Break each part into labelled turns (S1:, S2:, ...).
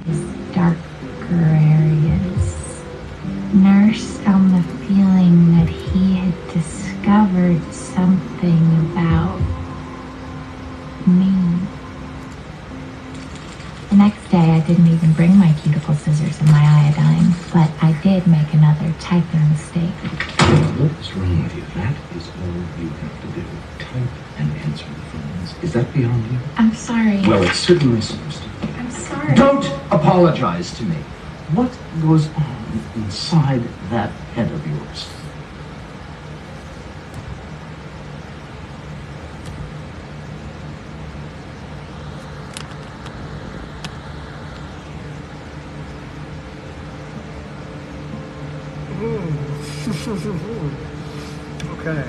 S1: these darker areas. Nurse on the feeling that he had discovered something about me. The next day, I didn't even bring my cuticle scissors and my iodine, but I did make another typing mistake.
S2: What's wrong with you? That is all you have to do. Type and answer the phones. Is that beyond you?
S1: I'm sorry.
S2: Well, it's certainly supposed to be.
S1: I'm sorry.
S2: Don't apologize to me. What goes on inside that head of yours?
S3: Okay.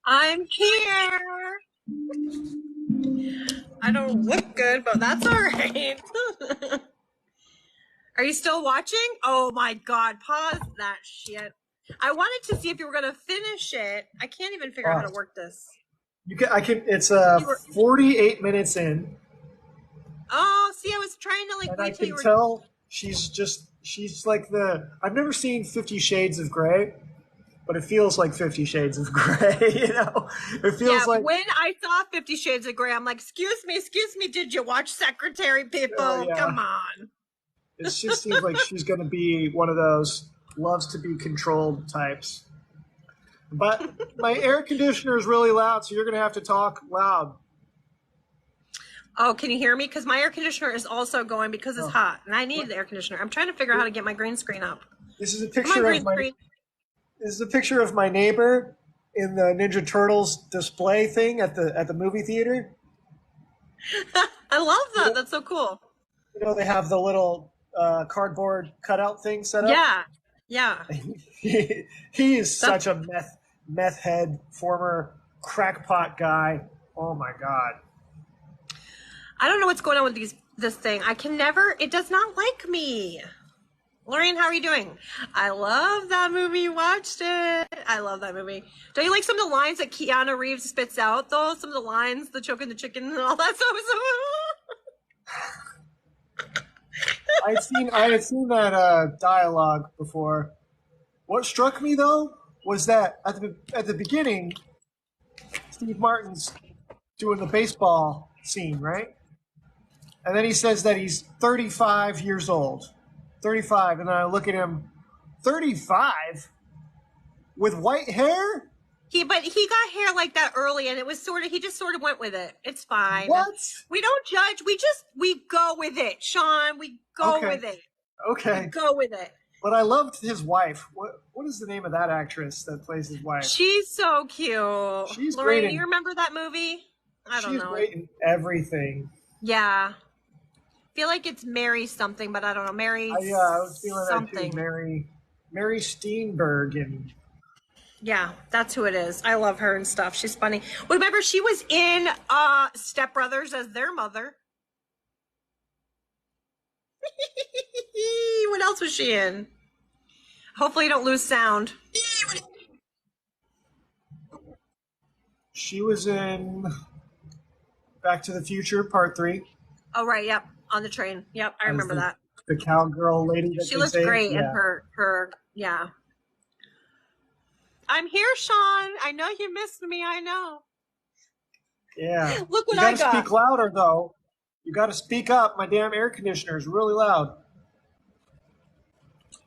S4: I'm here. I don't look good, but that's all right. Are you still watching? Oh my God, pause that shit. I wanted to see if you were going to finish it. I can't even figure out how to work this.
S3: It's 48 minutes in.
S4: Oh, see, I was trying to
S3: And
S4: wait
S3: I
S4: till you
S3: can
S4: were.
S3: tell she's like I've never seen 50 Shades of Grey, but it feels like 50 Shades of Grey, It feels like
S4: when I saw 50 Shades of Grey, I'm like, excuse me, did you watch Secretary, people?
S3: yeah.
S4: Come on.
S3: It just seems like she's going to be one of those loves to be controlled types. But my air conditioner is really loud, so you're going to have to talk loud.
S4: Oh, can you hear me? Because my air conditioner is also going because it's hot, and I need the air conditioner. I'm trying to figure out how to get my green screen up.
S3: This is a picture of my neighbor in the Ninja Turtles display thing at the movie theater.
S4: I love that. That's so cool.
S3: They have the little cardboard cutout thing set up.
S4: Yeah.
S3: He is such a meth head, former crackpot guy. Oh my God.
S4: I don't know what's going on with this thing. It does not like me. Lorraine, how are you doing? I love that movie. You watched it. I love that movie. Don't you like some of the lines that Keanu Reeves spits out, though? Some of the lines, the choking the chicken and all that stuff.
S3: I had seen that dialogue before. What struck me, though, was that at the beginning, Steve Martin's doing the baseball scene, right? And then he says that he's 35 years old. 35. And then I look at him, 35? With white hair?
S4: But he got hair like that early, and it was he just sort of went with it. It's fine.
S3: What?
S4: We don't judge. We go with it, Sean. We go with it.
S3: Okay.
S4: We go with it.
S3: But I loved his wife. What is the name of that actress that plays his wife?
S4: She's so cute.
S3: She's
S4: Lorraine,
S3: great.
S4: Do you remember that movie? I don't know.
S3: She's great in everything.
S4: Yeah. I feel like it's Mary something, but I don't know. Mary
S3: I was feeling
S4: something.
S3: that too. Mary Steenburgen. And
S4: yeah, that's who it is. I love her and stuff. She's funny. Well, remember, she was in Step Brothers as their mother. What else was she in? Hopefully you don't lose sound.
S3: She was in Back to the Future Part 3.
S4: Oh, right. Yep. On the train. Yep. I remember that.
S3: The cowgirl lady.
S4: She looks great in her. Yeah. I'm here, Sean. I know you missed me. I know.
S3: Yeah.
S4: Look what I got.
S3: You gotta speak louder, though. You gotta speak up. My damn air conditioner is really loud.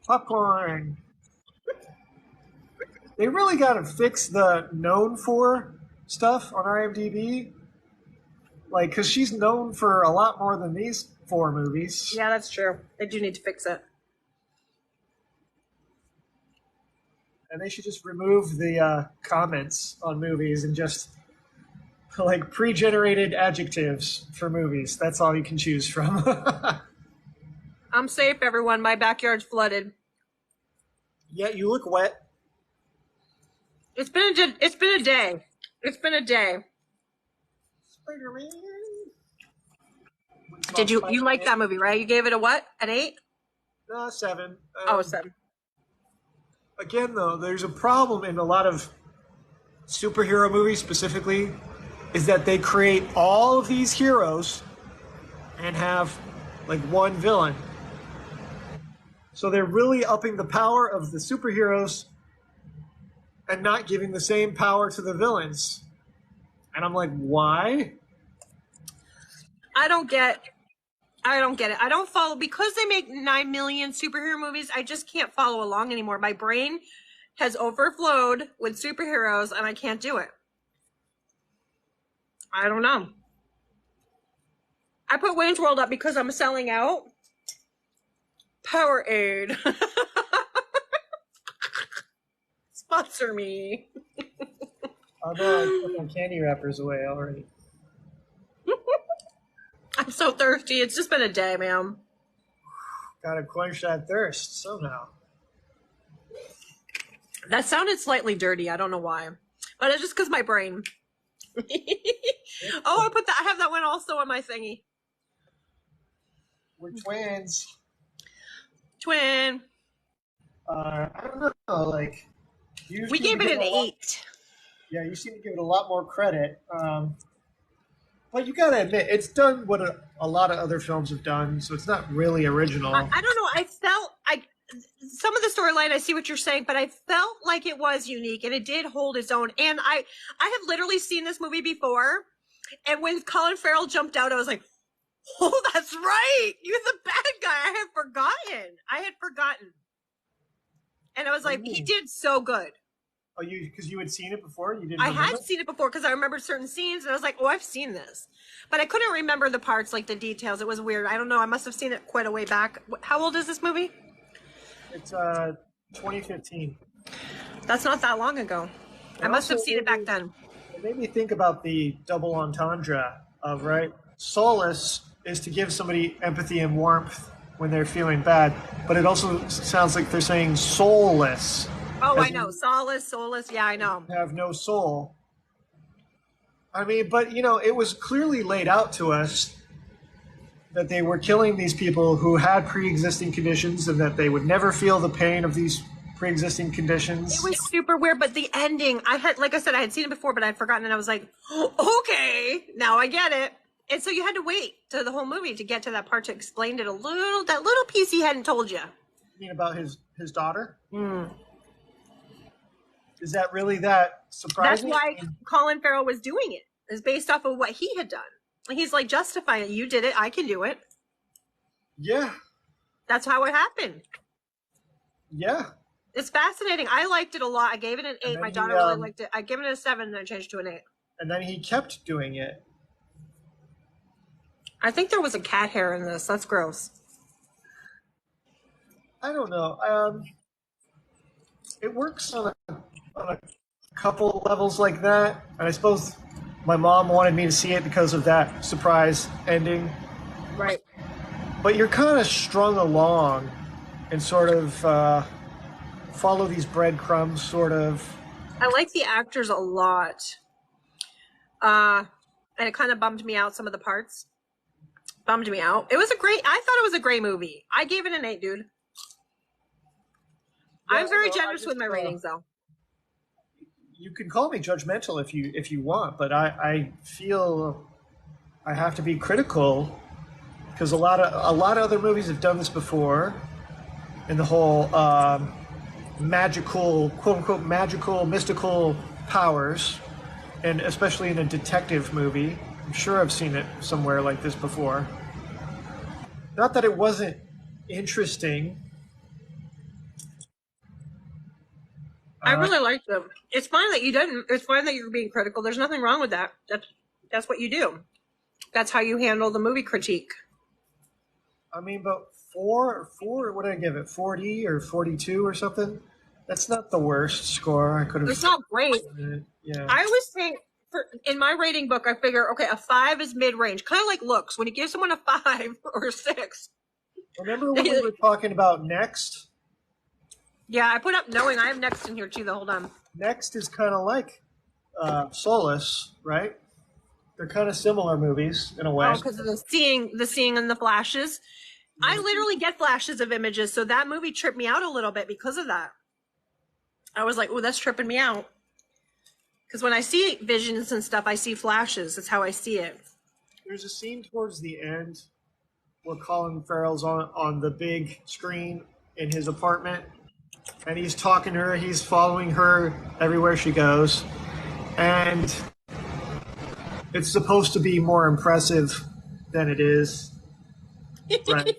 S3: Popcorn. They really gotta fix the known for stuff on IMDb. Like, because she's known for a lot more than these 4 movies.
S4: Yeah, that's true. They do need to fix it.
S3: And they should just remove the comments on movies and just like pre-generated adjectives for movies. That's all you can choose from.
S4: I'm safe, everyone. My backyard's flooded.
S3: Yeah, you look wet.
S4: It's been a day. It's been a day.
S3: Spider-Man.
S4: Did you like that movie, right? You gave it a what? An 8?
S3: 7.
S4: 7.
S3: again, though, there's a problem in a lot of superhero movies specifically, is that they create all of these heroes and have like one villain. So they're really upping the power of the superheroes and not giving the same power to the villains. And I'm like, why?
S4: I don't get it. I don't follow because they make 9 million superhero movies. I just can't follow along anymore. My brain has overflowed with superheroes and I can't do it. I don't know. I put Wayne's World up because I'm selling out. Powerade. Sponsor me.
S3: Although I put my candy wrappers away already.
S4: I'm so thirsty. It's just been a day, man.
S3: Gotta quench that thirst somehow.
S4: That sounded slightly dirty. I don't know why. But it's just because my brain. Oh, I have that one also on my thingy.
S3: We're twins.
S4: Twin.
S3: I don't know, like...
S4: We gave it an 8.
S3: Yeah, you seem to give it a lot more credit. But you gotta admit, it's done what a lot of other films have done, so it's not really original.
S4: I don't know. I felt some of the storyline. I see what you're saying, but I felt like it was unique and it did hold its own. And I have literally seen this movie before, and when Colin Farrell jumped out, I was like, "Oh, that's right. You're the bad guy." I had forgotten, and I was like, "He did so good."
S3: Oh, because you had seen it before? You didn't
S4: I
S3: remember?
S4: had seen it before because I remembered certain scenes, and I was like, "Oh, I've seen this," but I couldn't remember the parts, like the details. It was weird. I don't know. I must have seen it quite a way back. How old is this movie?
S3: It's 2015.
S4: That's not that long ago. I must have seen it back then.
S3: It made me think about the double entendre of, right? Solace is to give somebody empathy and warmth when they're feeling bad, but it also sounds like they're saying soulless.
S4: Oh, I know. Soulless. Yeah, I know.
S3: Have no soul. I mean, but it was clearly laid out to us that they were killing these people who had pre-existing conditions and that they would never feel the pain of these pre-existing conditions.
S4: It was super weird, but the ending, like I said, I had seen it before, but I'd forgotten, and I was like, okay, now I get it. And so you had to wait to the whole movie to get to that part to explain it that little piece he hadn't told you.
S3: You mean about his daughter?
S4: Mm.
S3: Is that really that surprising?
S4: That's why Colin Farrell was doing it. It's based off of what he had done. He's like justifying it. You did it. I can do it.
S3: Yeah.
S4: That's how it happened.
S3: Yeah.
S4: It's fascinating. I liked it a lot. I gave it an 8. My daughter really liked it. I gave it a 7 and then I changed to an 8.
S3: And then he kept doing it.
S4: I think there was a cat hair in this. That's gross.
S3: I don't know. It works on a couple levels like that. And I suppose my mom wanted me to see it because of that surprise ending.
S4: Right.
S3: But you're kind of strung along and sort of follow these breadcrumbs, sort of.
S4: I like the actors a lot. And it kind of bummed me out, some of the parts. Bummed me out. I thought it was a great movie. I gave it an 8, dude.
S3: Yeah,
S4: I'm very generous with my ratings, though.
S3: You can call me judgmental if you want, but I feel I have to be critical because a lot of other movies have done this before, and the whole magical, quote unquote, magical, mystical powers, and especially in a detective movie. I'm sure I've seen it somewhere like this before. Not that it wasn't interesting.
S4: I really liked them. It's fine that you didn't. It's fine that you're being critical. There's nothing wrong with that. That's what you do. That's how you handle the movie critique.
S3: I mean, but four, what did I give it? 40 or 42 or something? That's not the worst score I could have.
S4: It's not great.
S3: Yeah.
S4: I always think, in my rating book, I figure, okay, a 5 is mid-range. Kind of like looks. When you give someone a 5 or a 6.
S3: Remember when we were talking about Next?
S4: Yeah, I put up Knowing. I have Next in here too, hold on.
S3: Next is kind of like Solace, right? They're kind of similar movies in a way.
S4: Oh, because of the seeing and the flashes. I literally get flashes of images, so that movie tripped me out a little bit because of that. I was like, oh, that's tripping me out. Because when I see visions and stuff, I see flashes. That's how I see it.
S3: There's a scene towards the end where Colin Farrell's on the big screen in his apartment, and he's talking to her. He's following her everywhere she goes, and it's supposed to be more impressive than it is, right?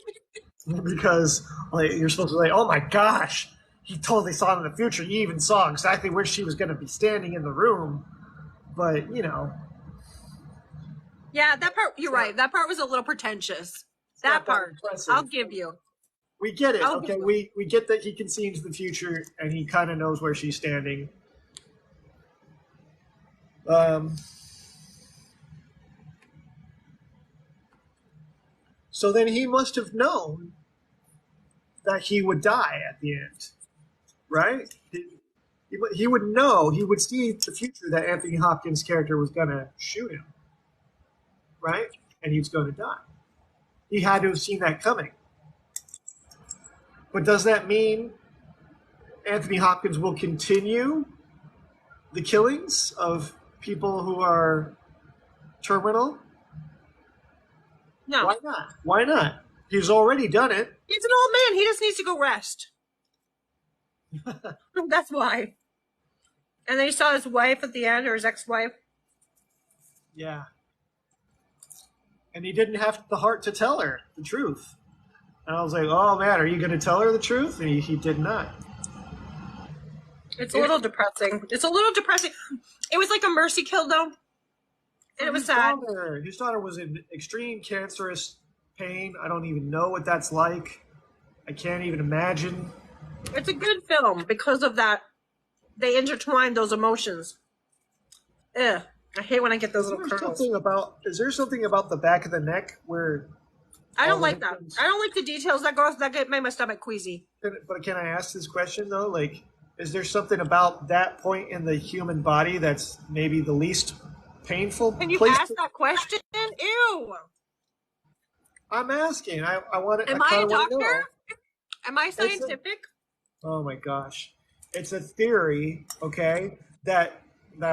S3: Because like, you're supposed to say, "Oh my gosh, he totally saw in the future. He even saw exactly where she was going to be standing in the room." But you know,
S4: Yeah, that part, you're right. That part was a little pretentious. That
S3: not that
S4: part,
S3: impressive.
S4: I'll give you.
S3: We get it.
S4: I'll
S3: Okay,
S4: give-
S3: we get that he can see into the future and he kind of knows where she's standing. So then he must have known that he would die at the end, right? He would know, he would see the future that Anthony Hopkins' character was going to shoot him, right? And he was going to die. He had to have seen that coming. But does that mean Anthony Hopkins will continue the killings of people who are terminal?
S4: No,
S3: Why not? Why not? He's already done it.
S4: he's an old man. He just needs to go rest. That's why. And then he saw his wife at the end, or his ex-wife.
S3: Yeah. And he didn't have the heart to tell her the truth. And I was like, oh man, are you going to tell her the truth? And he did not.
S4: It's a little depressing. It's a little depressing. It was like a mercy kill, though. And it was sad.
S3: His daughter was in extreme cancerous pain. I don't even know what that's like. I can't even imagine.
S4: It's a good film because of that. They intertwine those emotions. Ugh. I hate when I get those little kernels.
S3: Is there something about the back of the neck where?
S4: I don't
S3: all
S4: like
S3: the
S4: that.
S3: victims-
S4: I don't like the details that get made my stomach queasy.
S3: But can I ask this question though? Like, is there something about that point in the human body that's maybe the least painful?
S4: Can you
S3: place
S4: ask that question? Ew.
S3: I'm asking. I want to.
S4: Am I a
S3: kinda wanna know.
S4: doctor? Am I scientific?
S3: Oh my gosh, it's a theory. Okay, that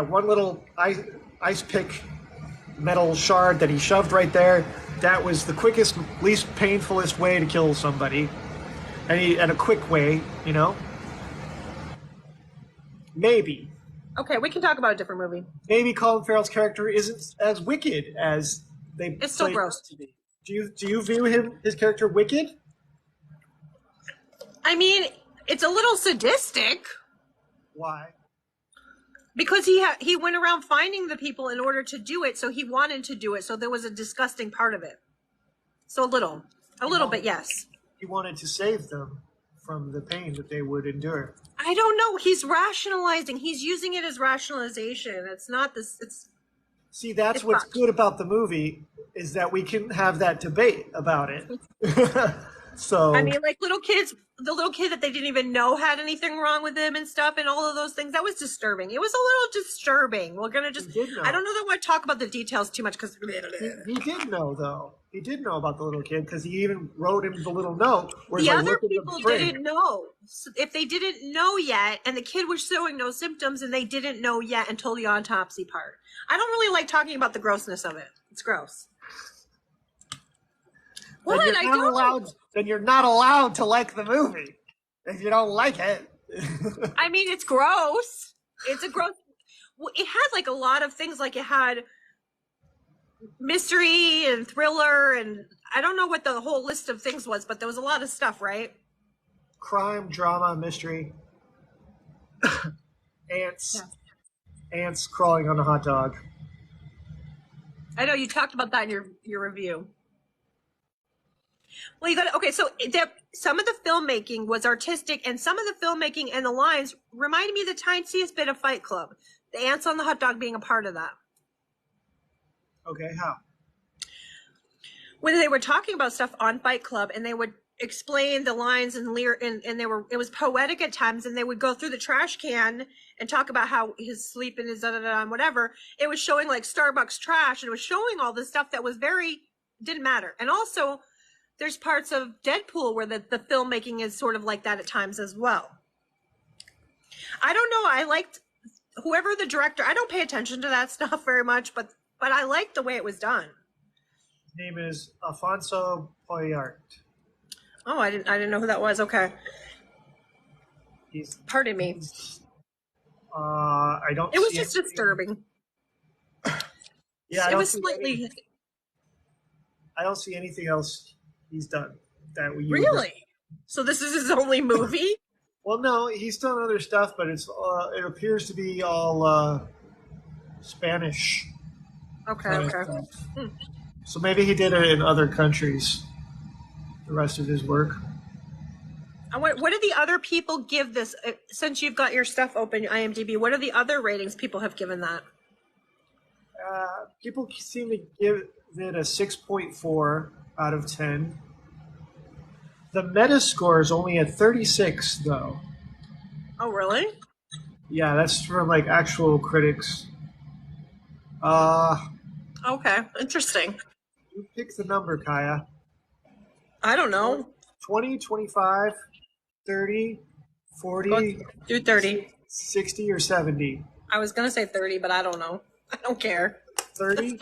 S3: one little ice pick metal shard that he shoved right there. That was the quickest, least painfulest way to kill somebody, and a quick way, you know. Maybe
S4: Okay, we can talk about a different movie.
S3: Colin Farrell's character isn't as wicked as they.
S4: It's still
S3: played
S4: gross.
S3: it to be. Do you view his character wicked?
S4: I mean, it's a little sadistic
S3: Why?
S4: because he went around finding the people in order to do it, so he wanted to do it. So there was a disgusting part of it. So a little bit, yes.
S3: He wanted to save them from the pain that they would endure.
S4: I don't know. He's rationalizing. He's using it as rationalization. It's not this. It's
S3: See, that's
S4: It's
S3: what's
S4: fun.
S3: good about the movie is that we can have that debate about it. So
S4: I mean, like the little kid that they didn't even know had anything wrong with him and stuff, and all of those things. That was disturbing. It was a little disturbing. We're gonna just.
S3: He did know.
S4: I don't know that I want to talk about the details too much because.
S3: he did know, though. He did know about the little kid because he even wrote him the little note where
S4: The
S3: he's like,
S4: other
S3: "Look at the
S4: people
S3: spring."
S4: didn't know. So if they didn't know yet, and the kid was showing no symptoms, and they didn't know yet until the autopsy part. I don't really like talking about the grossness of it. It's gross.
S3: Then
S4: What?
S3: you're
S4: I
S3: not
S4: don't.
S3: allowed. Then you're not allowed to like the movie if you don't like it.
S4: I mean, it's gross. It's a gross. Well, it had like a lot of things. Like it had mystery and thriller, and I don't know what the whole list of things was, but there was a lot of stuff, right?
S3: Crime, drama, mystery. Ants. Ants crawling on a hot dog.
S4: I know you talked about that in your review. Well, you got okay. So some of the filmmaking was artistic, and some of the filmmaking and the lines reminded me of the tiniest bit of Fight Club. The ants on the hot dog being a part of that.
S3: Okay, how?
S4: When they were talking about stuff on Fight Club, and they would explain the lines and it was poetic at times, and they would go through the trash can and talk about how his sleep and his and whatever. It was showing like Starbucks trash, and it was showing all this stuff that was didn't matter. And also, there's parts of Deadpool where the filmmaking is sort of like that at times as well. I don't know. I liked whoever the director. I don't pay attention to that stuff very much, but I liked the way it was done.
S3: His name is Alfonso Poyart.
S4: Oh, I didn't know who that was. Okay,
S3: He's
S4: pardon me.
S3: I don't.
S4: It was
S3: see
S4: just
S3: anything-
S4: disturbing.
S3: Yeah,
S4: It was slightly.
S3: I don't see anything else he's done that you would-
S4: Really? So this is his only movie?
S3: Well, no, he's done other stuff, but it appears to be all Spanish.
S4: Okay,
S3: kind of
S4: okay.
S3: stuff. So maybe he did it in other countries. The rest of his work.
S4: And what do the other people give this? Since you've got your stuff open, IMDb, what are the other ratings people have given that?
S3: People seem to give it a 6.4 out of 10. The Metascore is only at 36, though.
S4: Oh, really?
S3: Yeah, that's from like actual critics.
S4: Okay, interesting.
S3: You pick the number, Kaya.
S4: I don't know.
S3: 20, 25, 30, 40,
S4: Do 30.
S3: 60, or 70.
S4: I was going to say 30, but I don't know. I don't care.
S3: 30?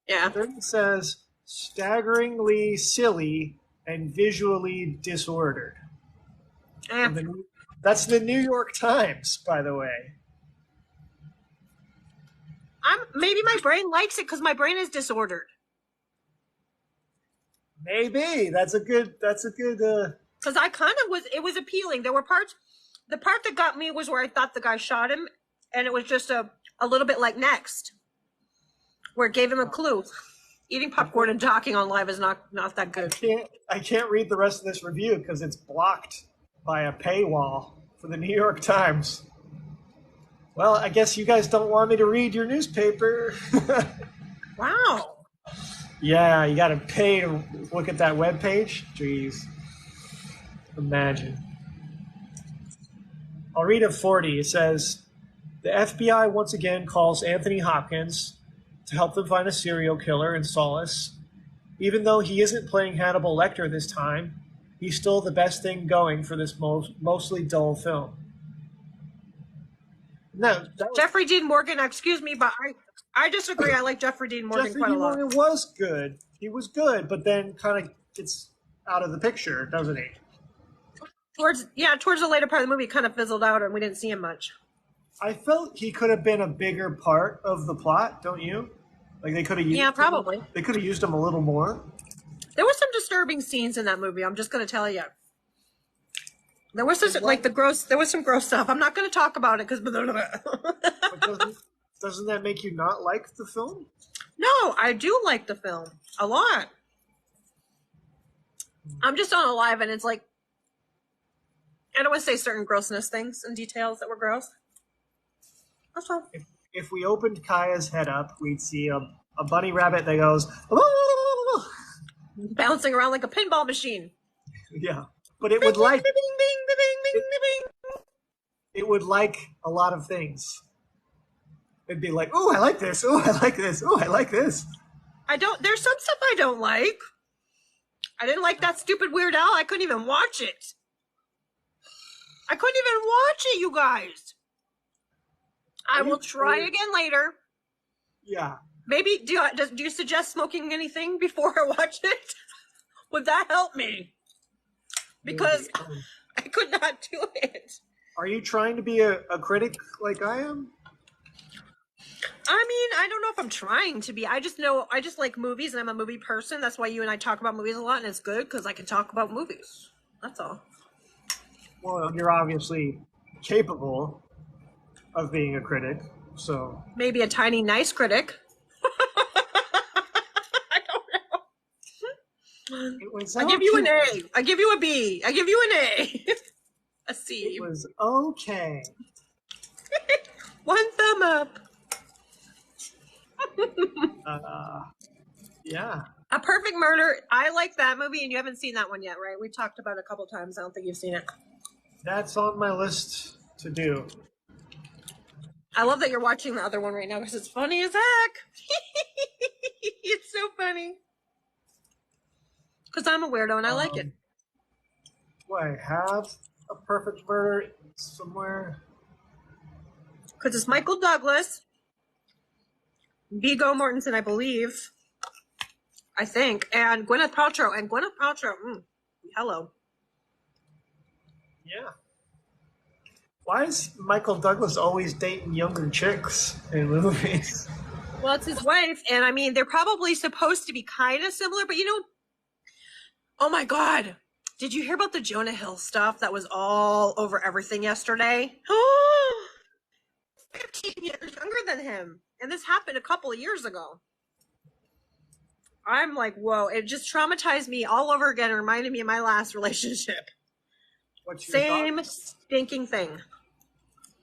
S4: Yeah.
S3: 30 says staggeringly silly and visually disordered.
S4: Eh,
S3: That's the New York Times, by the way.
S4: maybe my brain likes it because my brain is disordered.
S3: Maybe that's a good.
S4: Because I kind of it was appealing. There were parts, the part that got me was where I thought the guy shot him, and it was just a little bit like Next, where it gave him a clue. Eating popcorn and talking on live is not that good.
S3: I can't read the rest of this review because it's blocked by a paywall for the New York Times. Well, I guess you guys don't want me to read your newspaper.
S4: Wow.
S3: Yeah, you got to pay to look at that webpage. Jeez. Imagine. I'll read it 40. It says, the FBI once again calls Anthony Hopkins to help them find a serial killer in Solace. Even though he isn't playing Hannibal Lecter this time, he's still the best thing going for this mostly dull film. No, that was,
S4: Jeffrey Dean Morgan, excuse me, but I disagree. I like Jeffrey Dean Morgan
S3: Jeffrey
S4: quite
S3: Dean
S4: a lot.
S3: Morgan was good. He was good, but then kind of gets out of the picture, doesn't he?
S4: Towards the later part of the movie, it kind of fizzled out, and we didn't see him much.
S3: I felt he could have been a bigger part of the plot, don't you? Like they could have used
S4: Yeah, probably.
S3: They could have used him a little more.
S4: There were some disturbing scenes in that movie. I'm just going to tell you. There was some, there was some gross stuff. I'm not going to talk about it because.
S3: But doesn't that make you not like the film?
S4: No, I do like the film a lot. I'm just on a live, and it's like I don't want to say certain grossness things and details that were gross. That's all.
S3: If we opened Kaya's head up, we'd see a bunny rabbit that goes,
S4: Bouncing around like a pinball machine.
S3: yeah. But it would like
S4: Bing, bing, bing, bing, bing, bing.
S3: it would like a lot of things. It'd be like, oh, I like this. Oh, I like this. Oh, I like this.
S4: There's some stuff I don't like. I didn't like that stupid Weird Al. I couldn't even watch it. I couldn't even watch it, you guys. I will try again later.
S3: Yeah.
S4: Maybe, do you suggest smoking anything before I watch it? Would that help me? Because I could not do it.
S3: Are you trying to be a critic like I am?
S4: I mean, I don't know if I'm trying to be. I just like movies, and I'm a movie person. That's why you and I talk about movies a lot, and it's good because I can talk about movies. That's all.
S3: Well, you're obviously capable of being a critic, so...
S4: Maybe a tiny nice critic. I don't know.
S3: It was
S4: I give you an
S3: okay.
S4: A. I give you a B. I give you an A. A C.
S3: It was okay.
S4: One thumb up.
S3: Yeah.
S4: A Perfect Murder. I like that movie, and you haven't seen that one yet, right? We talked about it a couple times. I don't think you've seen it.
S3: That's on my list to do.
S4: I love that you're watching the other one right now because it's funny as heck. It's so funny. Because I'm a weirdo and I like it.
S3: Do I have A Perfect Murder somewhere?
S4: because it's Michael Douglas, Viggo Mortensen, I believe, I think, and Gwyneth Paltrow. And Gwyneth Paltrow, hello.
S3: Yeah. Why is Michael Douglas always dating younger chicks in movies?
S4: Well, it's his wife, and I mean, they're probably supposed to be kind of similar, but oh my God. Did you hear about the Jonah Hill stuff that was all over everything yesterday? 15 years younger than him. And this happened a couple of years ago. I'm like, whoa, it just traumatized me all over again. It reminded me of my last relationship.
S3: What's your
S4: Same
S3: thoughts?
S4: stinking thing.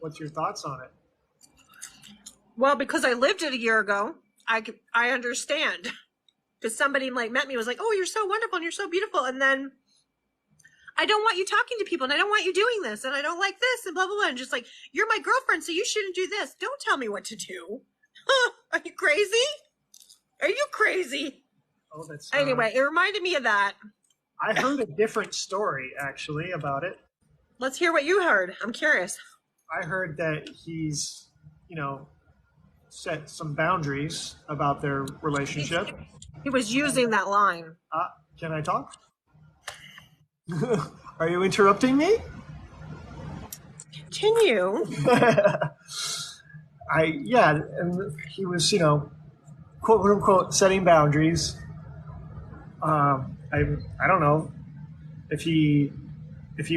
S3: What's your thoughts on it?
S4: Well, because I lived it a year ago, I understand. Because somebody like met me, was like, oh, you're so wonderful and you're so beautiful. And then I don't want you talking to people and I don't want you doing this and I don't like this and blah, blah, blah. And just like, you're my girlfriend, so you shouldn't do this. Don't tell me what to do. Are you crazy? Are you crazy?
S3: Oh, that's
S4: Anyway, it reminded me of that.
S3: I heard a different story actually about it.
S4: Let's hear what you heard. I'm curious.
S3: I heard that he's, set some boundaries about their relationship.
S4: He was using that line.
S3: Can I talk? Are you interrupting me?
S4: Continue.
S3: And he was, quote unquote, setting boundaries. I don't know if he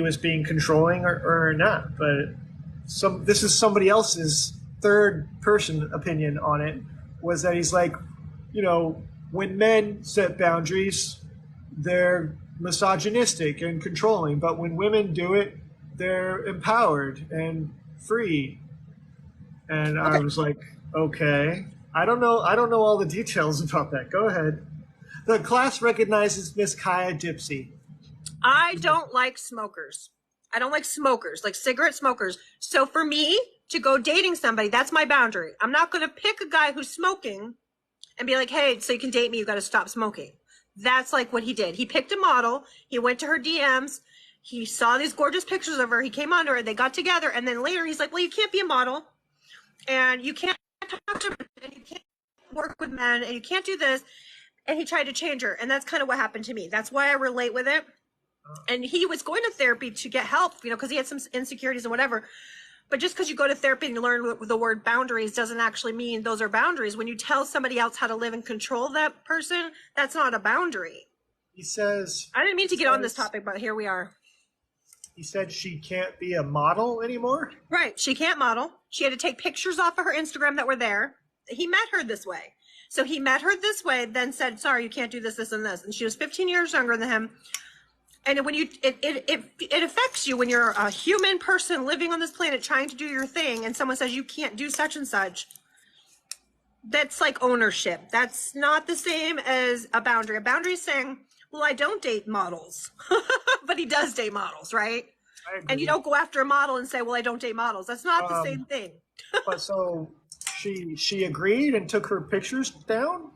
S3: was being controlling or not, but this is somebody else's third person opinion on it, was that he's like, when men set boundaries, they're misogynistic and controlling, but when women do it, they're empowered and free. And I was like, okay, I don't know all the details about that. Go ahead. The class recognizes Miss Kaya Dipsy.
S4: I don't like smokers. I don't like smokers, like cigarette smokers. So for me to go dating somebody, that's my boundary. I'm not going to pick a guy who's smoking and be like, hey, so you can date me, you got to stop smoking. That's like what he did. He picked a model. He went to her DMs. He saw these gorgeous pictures of her. He came onto her. They got together. And then later he's like, well, you can't be a model. And you can't talk to men. And you can't work with men. And you can't do this. And he tried to change her. And that's kind of what happened to me. That's why I relate with it. And he was going to therapy to get help, because he had some insecurities and whatever. But just because you go to therapy and you learn the word boundaries doesn't actually mean those are boundaries. When you tell somebody else how to live and control that person, that's not a boundary.
S3: He says...
S4: I didn't mean to get on this topic, but here we are.
S3: He said she can't be a model anymore?
S4: Right. She can't model. She had to take pictures off of her Instagram that were there. He met her this way. So he met her this way, then said, sorry, you can't do this, this, and this. And she was 15 years younger than him. And when it affects you when you're a human person living on this planet trying to do your thing and someone says you can't do such and such. That's like ownership. That's not the same as a boundary. A boundary is saying, well, I don't date models, but he does date models, right? And you don't go after a model and say, well, I don't date models. That's not the same thing.
S3: But so she agreed and took her pictures down?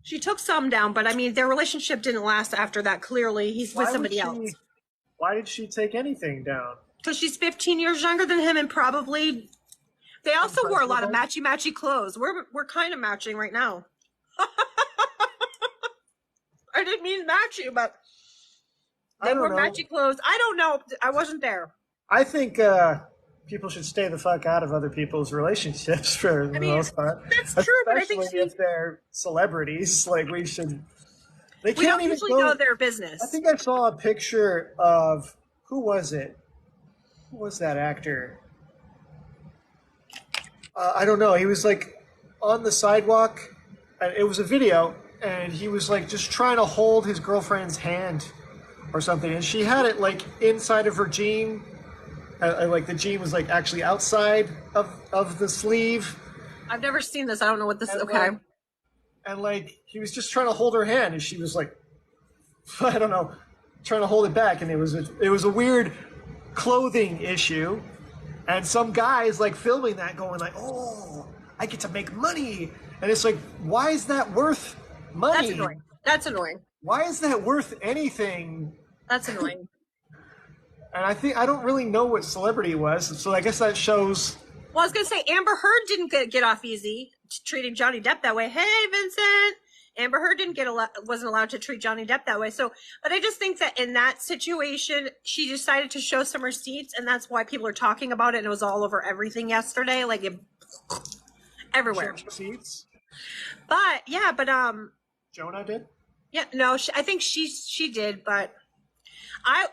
S4: She took some down, but I mean, their relationship didn't last after that. Clearly, he's with somebody else.
S3: Why did she take anything down?
S4: Because she's 15 years younger than him, and probably they also wore a lot of matchy clothes. We're kind of matching right now. I didn't mean matchy, but they wore matchy clothes. I don't know. I wasn't there.
S3: I think people should stay the fuck out of other people's relationships for the most part.
S4: That's true, but I think
S3: especially if they're celebrities. Like we should. They
S4: we
S3: can't
S4: don't
S3: even
S4: usually know their business.
S3: I think I saw a picture of who was it? Who was that actor? I don't know. He was like on the sidewalk. It was a video, and he was like just trying to hold his girlfriend's hand or something, and she had it like inside of her jean. Like the jean was like actually outside of the sleeve.
S4: I've never seen this. I don't know what this is. Okay.
S3: And like he was just trying to hold her hand, and she was like, I don't know, trying to hold it back, and it was a weird clothing issue, and some guy is like filming that, going like, oh, I get to make money, and it's like, why is that worth money?
S4: That's annoying. That's annoying.
S3: Why is that worth anything?
S4: That's annoying.
S3: And I don't really know what celebrity it was, so I guess that shows
S4: Well, I was gonna say Amber Heard didn't get off easy treating Johnny Depp that way. Hey, Vincent. Amber Heard wasn't allowed to treat Johnny Depp that way. So, but I just think that in that situation, she decided to show some receipts, and that's why people are talking about it. And it was all over everything yesterday, like everywhere.
S3: Seats.
S4: But yeah,
S3: Jonah did.
S4: Yeah, no, I think she did, but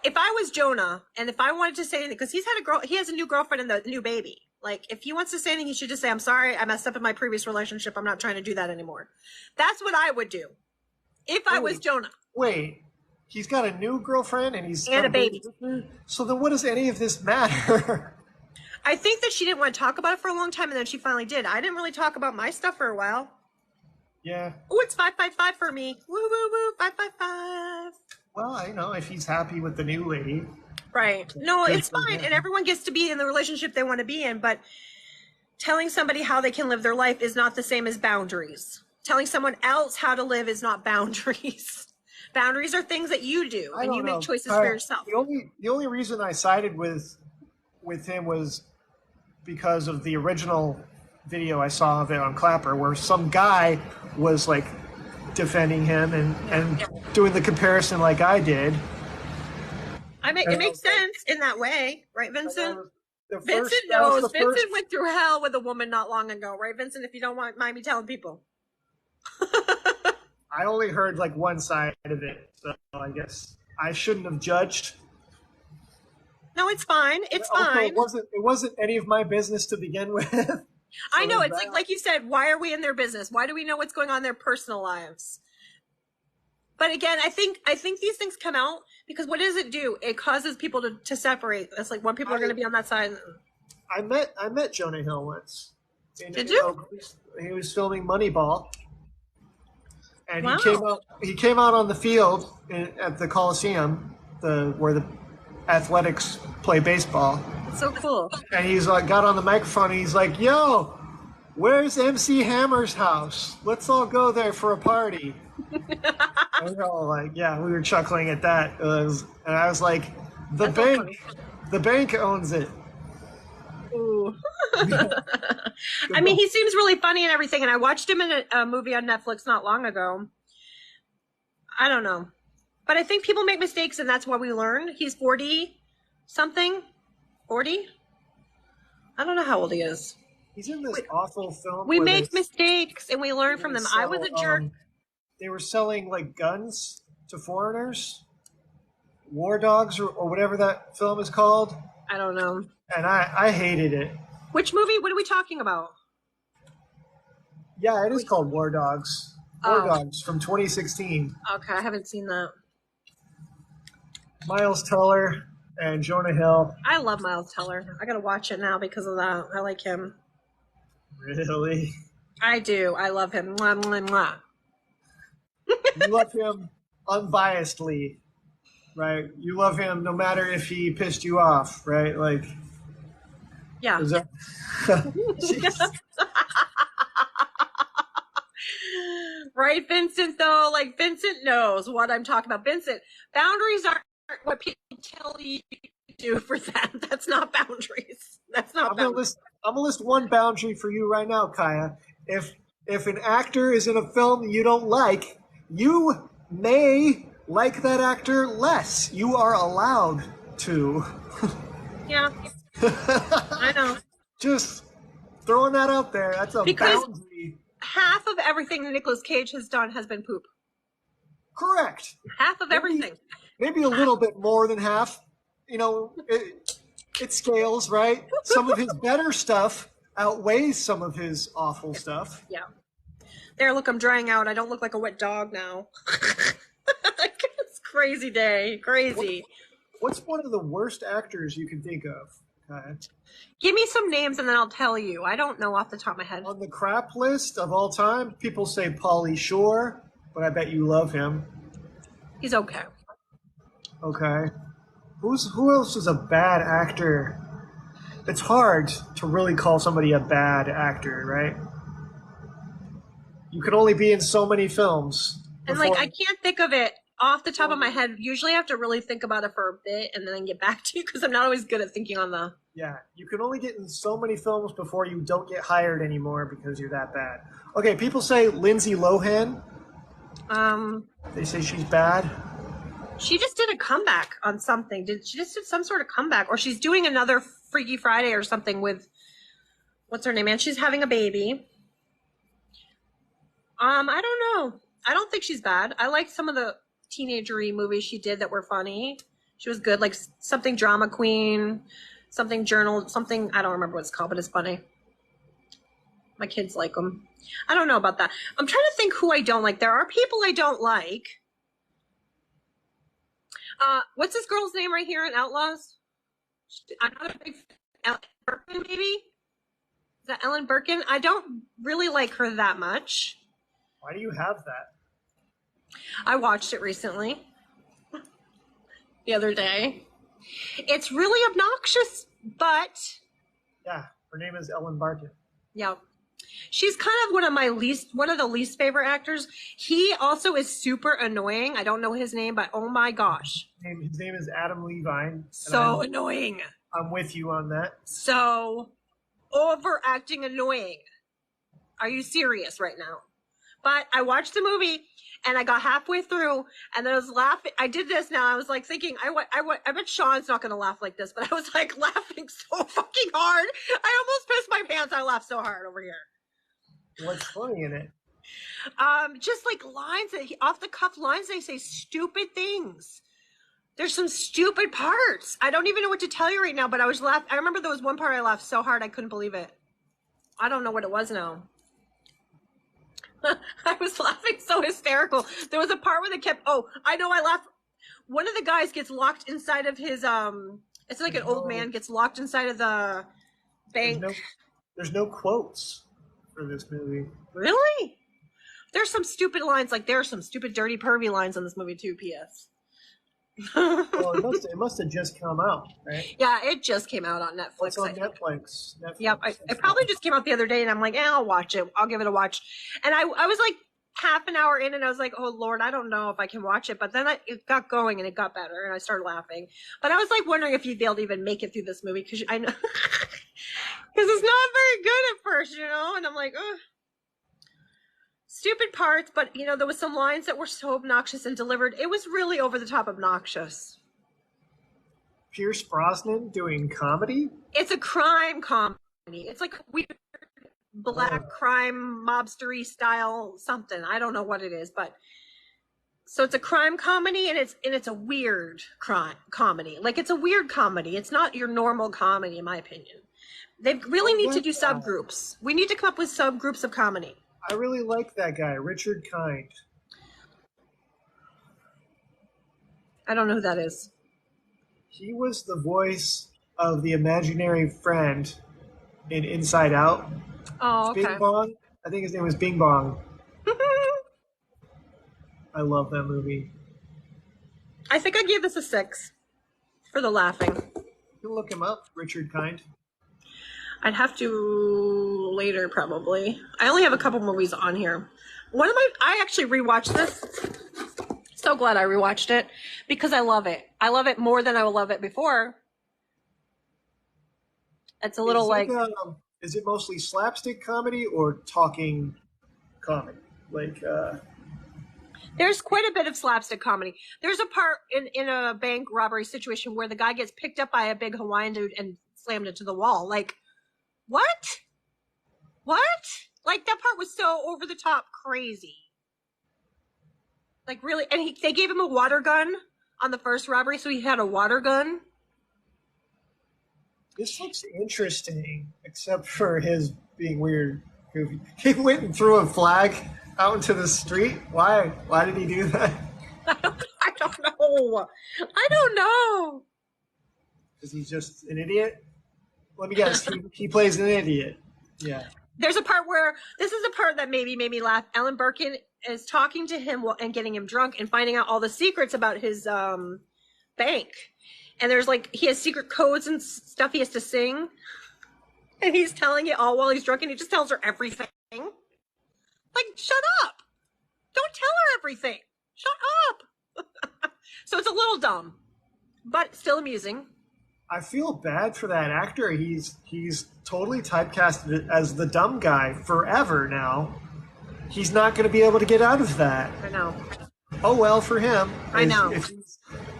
S4: if I was Jonah, and if I wanted to say anything, because he has a new girlfriend and the new baby. Like, if he wants to say anything, he should just say, I'm sorry, I messed up in my previous relationship. I'm not trying to do that anymore. That's what I would do if I was Jonah.
S3: Wait, he's got a new girlfriend and he's
S4: and a baby.
S3: So then what does any of this matter?
S4: I think that she didn't want to talk about it for a long time, and then she finally did. I didn't really talk about my stuff for a while.
S3: Yeah.
S4: Oh, it's 555 for me. Woo, woo, woo, 555.
S3: Well, I know if he's happy with the new lady.
S4: Right. No, it's fine. And everyone gets to be in the relationship they want to be in. But telling somebody how they can live their life is not the same as boundaries. Telling someone else how to live is not boundaries. Boundaries are things that you do, and you make choices for yourself.
S3: The only reason I sided with him was because of the original video I saw of it on Clapper, where some guy was like defending him and doing the comparison like I did.
S4: It makes sense in that way, right, Vincent?
S3: Vincent
S4: knows. Vincent went through hell with a woman not long ago, right, Vincent? If you don't mind me telling people.
S3: I only heard like one side of it, so I guess I shouldn't have judged.
S4: No, it's fine. It's fine.
S3: It wasn't any of my business to begin with. So
S4: I know. It's like you said, why are we in their business? Why do we know what's going on in their personal lives? But again, I think these things come out because what does it do? It causes people to separate. It's like when people are going to be on that side.
S3: I met Jonah Hill once.
S4: Did you?
S3: He was filming Moneyball, and
S4: wow.
S3: he came out on the field at the Coliseum, where the Athletics play baseball.
S4: So cool.
S3: And he's like, got on the microphone and he's like, "Yo, where's MC Hammer's house? Let's all go there for a party." And we were all like, yeah, we were chuckling at that. And I was like, the bank owns it.
S4: Ooh. I mean, he seems really funny and everything. And I watched him in a movie on Netflix not long ago. I don't know. But I think people make mistakes, and that's why we learn. He's 40-something. 40? I don't know how old he is.
S3: He's in this awful film.
S4: We make mistakes, and we learn from them. I was a jerk.
S3: They were selling like guns to foreigners, War Dogs or whatever that film is called.
S4: I don't know.
S3: And I hated it.
S4: Which movie? What are we talking about?
S3: Yeah, it is called War Dogs. War Dogs from 2016.
S4: Okay, I haven't seen that.
S3: Miles Teller and Jonah Hill.
S4: I love Miles Teller. I gotta watch it now because of that. I like him.
S3: Really?
S4: I do. I love him. Mwah, mwah, mwah.
S3: You love him unbiasedly, right? You love him no matter if he pissed you off, right? Like,
S4: yeah.
S3: Is that...
S4: Right, Vincent, though? Like, Vincent knows what I'm talking about. Vincent, boundaries aren't what people tell you to do for them. That's not boundaries. That's not boundaries.
S3: I'm gonna list one boundary for you right now, Kaya. If an actor is in a film you don't like, you may like that actor less. You are allowed to.
S4: Yeah. I know.
S3: Just throwing that out there. That's a boundary.
S4: Half of everything that Nicolas Cage has done has been poop.
S3: Correct.
S4: Half of everything.
S3: Maybe a little bit more than half. You know, it scales, right? Some of his better stuff outweighs some of his awful stuff.
S4: Yeah. There, look, I'm drying out. I don't look like a wet dog now. It's crazy day. Crazy.
S3: What's one of the worst actors you can think of?
S4: Give me some names and then I'll tell you. I don't know off the top of my head.
S3: On the crap list of all time, people say Pauly Shore, but I bet you love him.
S4: He's okay.
S3: Okay. Who else is a bad actor? It's hard to really call somebody a bad actor, right? You can only be in so many films.
S4: And like, I can't think of it off the top of my head. Usually I have to really think about it for a bit and then get back to you because I'm not always good at thinking on the...
S3: Yeah, you can only get in so many films before you don't get hired anymore because you're that bad. Okay, people say Lindsay Lohan. They say she's bad.
S4: She just did a comeback on something. She just did some sort of comeback, or she's doing another Freaky Friday or something with, what's her name? And she's having a baby. I don't know. I don't think she's bad. I liked some of the teenagery movies she did that were funny. She was good, like something Drama Queen, something Journal, something, I don't remember what it's called, but it's funny. My kids like them. I don't know about that. I'm trying to think who I don't like. There are people I don't like. What's this girl's name right here in Outlaws? Another big Ellen Birkin, maybe? Is that Ellen Birkin? I don't really like her that much.
S3: Why do you have that?
S4: I watched it recently. The other day. It's really obnoxious, but...
S3: Yeah, her name is Ellen Barkin.
S4: Yeah. She's kind of one of the least favorite actors. He also is super annoying. I don't know his name, but oh my gosh.
S3: His name is Adam Levine.
S4: So annoying.
S3: I'm with you on that.
S4: So overacting annoying. Are you serious right now? But I watched the movie and I got halfway through and then I was laughing. I did this now. I was like thinking, I bet Sean's not going to laugh like this, but I was like laughing so fucking hard. I almost pissed my pants. I laughed so hard over here.
S3: What's funny in it?
S4: Just like lines off the cuff lines. They say stupid things. There's some stupid parts. I don't even know what to tell you right now, but I was laughing. I remember there was one part I laughed so hard I couldn't believe it. I don't know what it was now. I was laughing so hysterical. There was a part where they kept, I know I laughed. One of the guys gets locked inside of his, it's like an old man gets locked inside of the bank.
S3: There's no quotes for this movie.
S4: Really? There's some stupid lines, like there are some stupid dirty pervy lines in this movie too, P.S.
S3: Well, it must have just come out, right?
S4: Yeah, it just came out on Netflix.
S3: It's on Netflix.
S4: Yep, it probably just came out the other day, and I'm like, I'll watch it. I'll give it a watch. And I was like half an hour in, and I was like, oh Lord, I don't know if I can watch it. But then it got going, and it got better, and I started laughing. But I was like wondering if you'd be able to even make it through this movie, because I know, because it's not very good at first, and I'm like, ugh. Stupid parts, but there was some lines that were so obnoxious and delivered. It was really over the top obnoxious.
S3: Pierce Brosnan doing comedy?
S4: It's a crime comedy. It's like weird black crime mobstery style something. I don't know what it is, but so it's a crime comedy and it's a weird crime comedy. Like it's a weird comedy. It's not your normal comedy, in my opinion. They really need to do subgroups. We need to come up with subgroups of comedy.
S3: I really like that guy, Richard Kind.
S4: I don't know who that is.
S3: He was the voice of the imaginary friend in Inside Out.
S4: Oh, okay.
S3: Bing Bong. I think his name was Bing Bong. I love that movie.
S4: I think I gave this a 6 for the laughing.
S3: You can look him up, Richard Kind.
S4: I'd have to later, probably. I only have a couple movies on here. I actually rewatched this. So glad I rewatched it because I love it. I love it more than I will love it before. It's a little
S3: is it mostly slapstick comedy or talking comedy?
S4: There's quite a bit of slapstick comedy. There's a part in a bank robbery situation where the guy gets picked up by a big Hawaiian dude and slammed into the wall. Like, what? Like, that part was so over the top crazy. Like, really? And they gave him a water gun on the first robbery, so he had a water gun.
S3: This looks interesting, except for his being weird. He went and threw a flag out into the street. Why? Why did he do that?
S4: I don't know.
S3: Is he just an idiot? Let me guess. He plays an idiot. Yeah.
S4: There's a part where this is a part that maybe made me laugh. Ellen Birkin is talking to him and getting him drunk and finding out all the secrets about his bank. And there's he has secret codes and stuff he has to sing. And he's telling it all while he's drunk and he just tells her everything. Like, shut up. Don't tell her everything. Shut up. So it's a little dumb, but still amusing.
S3: I feel bad for that actor. He's totally typecasted as the dumb guy forever now. He's not going to be able to get out of that.
S4: I know.
S3: Oh well for him.
S4: I know.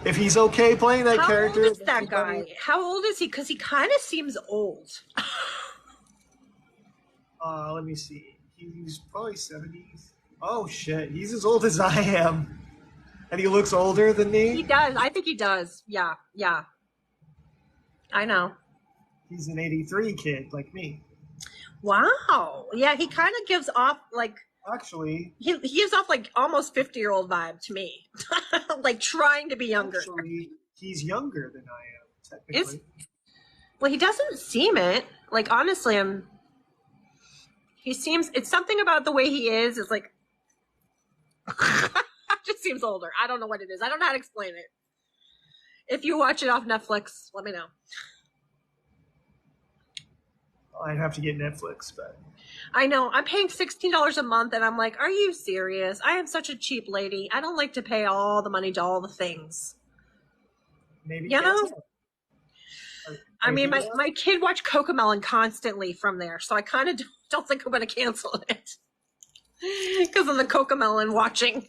S3: If he's okay playing that
S4: How
S3: character.
S4: old is that guy? How old is he? Because he kind of seems old.
S3: Let me see. He's probably 70s. Oh shit, he's as old as I am. And he looks older than me?
S4: He does. I think he does. Yeah. I know.
S3: He's an 83 kid like me.
S4: Wow. Yeah, he kind of gives off like...
S3: Actually...
S4: He gives off like almost 50-year-old vibe to me. Like trying to be younger.
S3: Actually, he's younger than I am, technically.
S4: Well, he doesn't seem it. Like, honestly, he seems... It's something about the way he is. It's like... just seems older. I don't know what it is. I don't know how to explain it. If you watch it off Netflix, let me know.
S3: I'd have to get Netflix, but...
S4: I know. I'm paying $16 a month, and I'm like, are you serious? I am such a cheap lady. I don't like to pay all the money to all the things.
S3: Maybe
S4: you know? I mean,
S3: maybe
S4: my kid watched Cocomelon constantly from there, so I kind of don't think I'm going to cancel it. Because of the Cocomelon watching.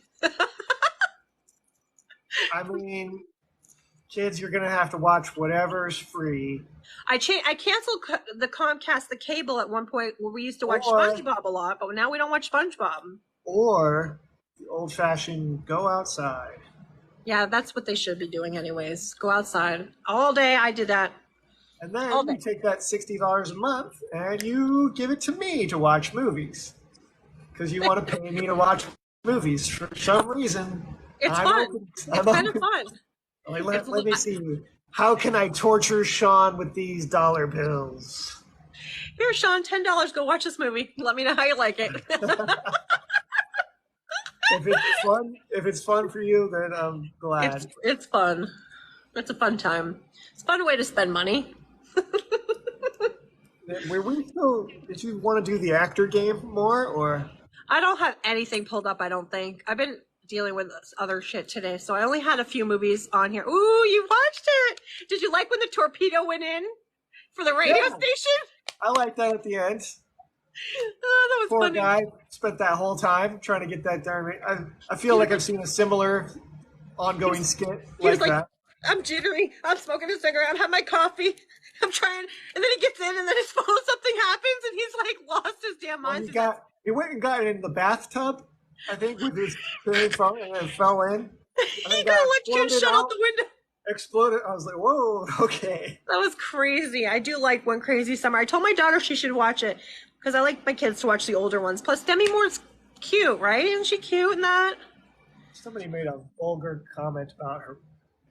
S3: I mean, kids, you're going to have to watch whatever's free.
S4: I canceled the Comcast, the cable at one point where we used to watch
S3: Or-
S4: SpongeBob a lot, but now we don't watch SpongeBob.
S3: Or the old-fashioned go outside.
S4: Yeah, that's what they should be doing anyways. Go outside. All day I did that.
S3: And then
S4: All
S3: you
S4: day.
S3: take that $60 a month and you give it to me to watch movies. Because you want to pay me to watch movies for some reason.
S4: It's
S3: I'm
S4: fun.
S3: open-
S4: It's
S3: I'm
S4: kind of
S3: open-
S4: fun.
S3: Like,
S4: It's
S3: let me see. How can I torture Sean with these dollar bills?
S4: Here, Sean, $10. Go watch this movie. Let me know how you like it.
S3: If it's fun for you, then I'm glad.
S4: It's fun. It's a fun time. It's a fun way to spend money.
S3: Did you want to do the actor game more, or?
S4: I don't have anything pulled up, I don't think. I've been dealing with other shit today, so I only had a few movies on here. Ooh, you watched it! Did you like when the torpedo went in for the radio
S3: Yeah.
S4: station?
S3: I like that at the end.
S4: Oh, that was
S3: Poor
S4: funny.
S3: guy spent that whole time trying to get that darn. I feel like I've seen a similar ongoing skit
S4: He was
S3: like
S4: like,
S3: that.
S4: I'm jittery. I'm smoking a cigarette. I'm having my coffee. I'm trying. And then he gets in, and then his phone, something happens, and he's like lost his damn
S3: Well,
S4: mind.
S3: he went and got in the bathtub, I think, with his phone and then fell in.
S4: He got electrocuted, shut out the window.
S3: Exploded. I was like, whoa, okay.
S4: That was crazy. I do like One Crazy Summer. I told my daughter she should watch it because I like my kids to watch the older ones. Plus, Demi Moore's cute, right? Isn't she cute in that?
S3: Somebody made a vulgar comment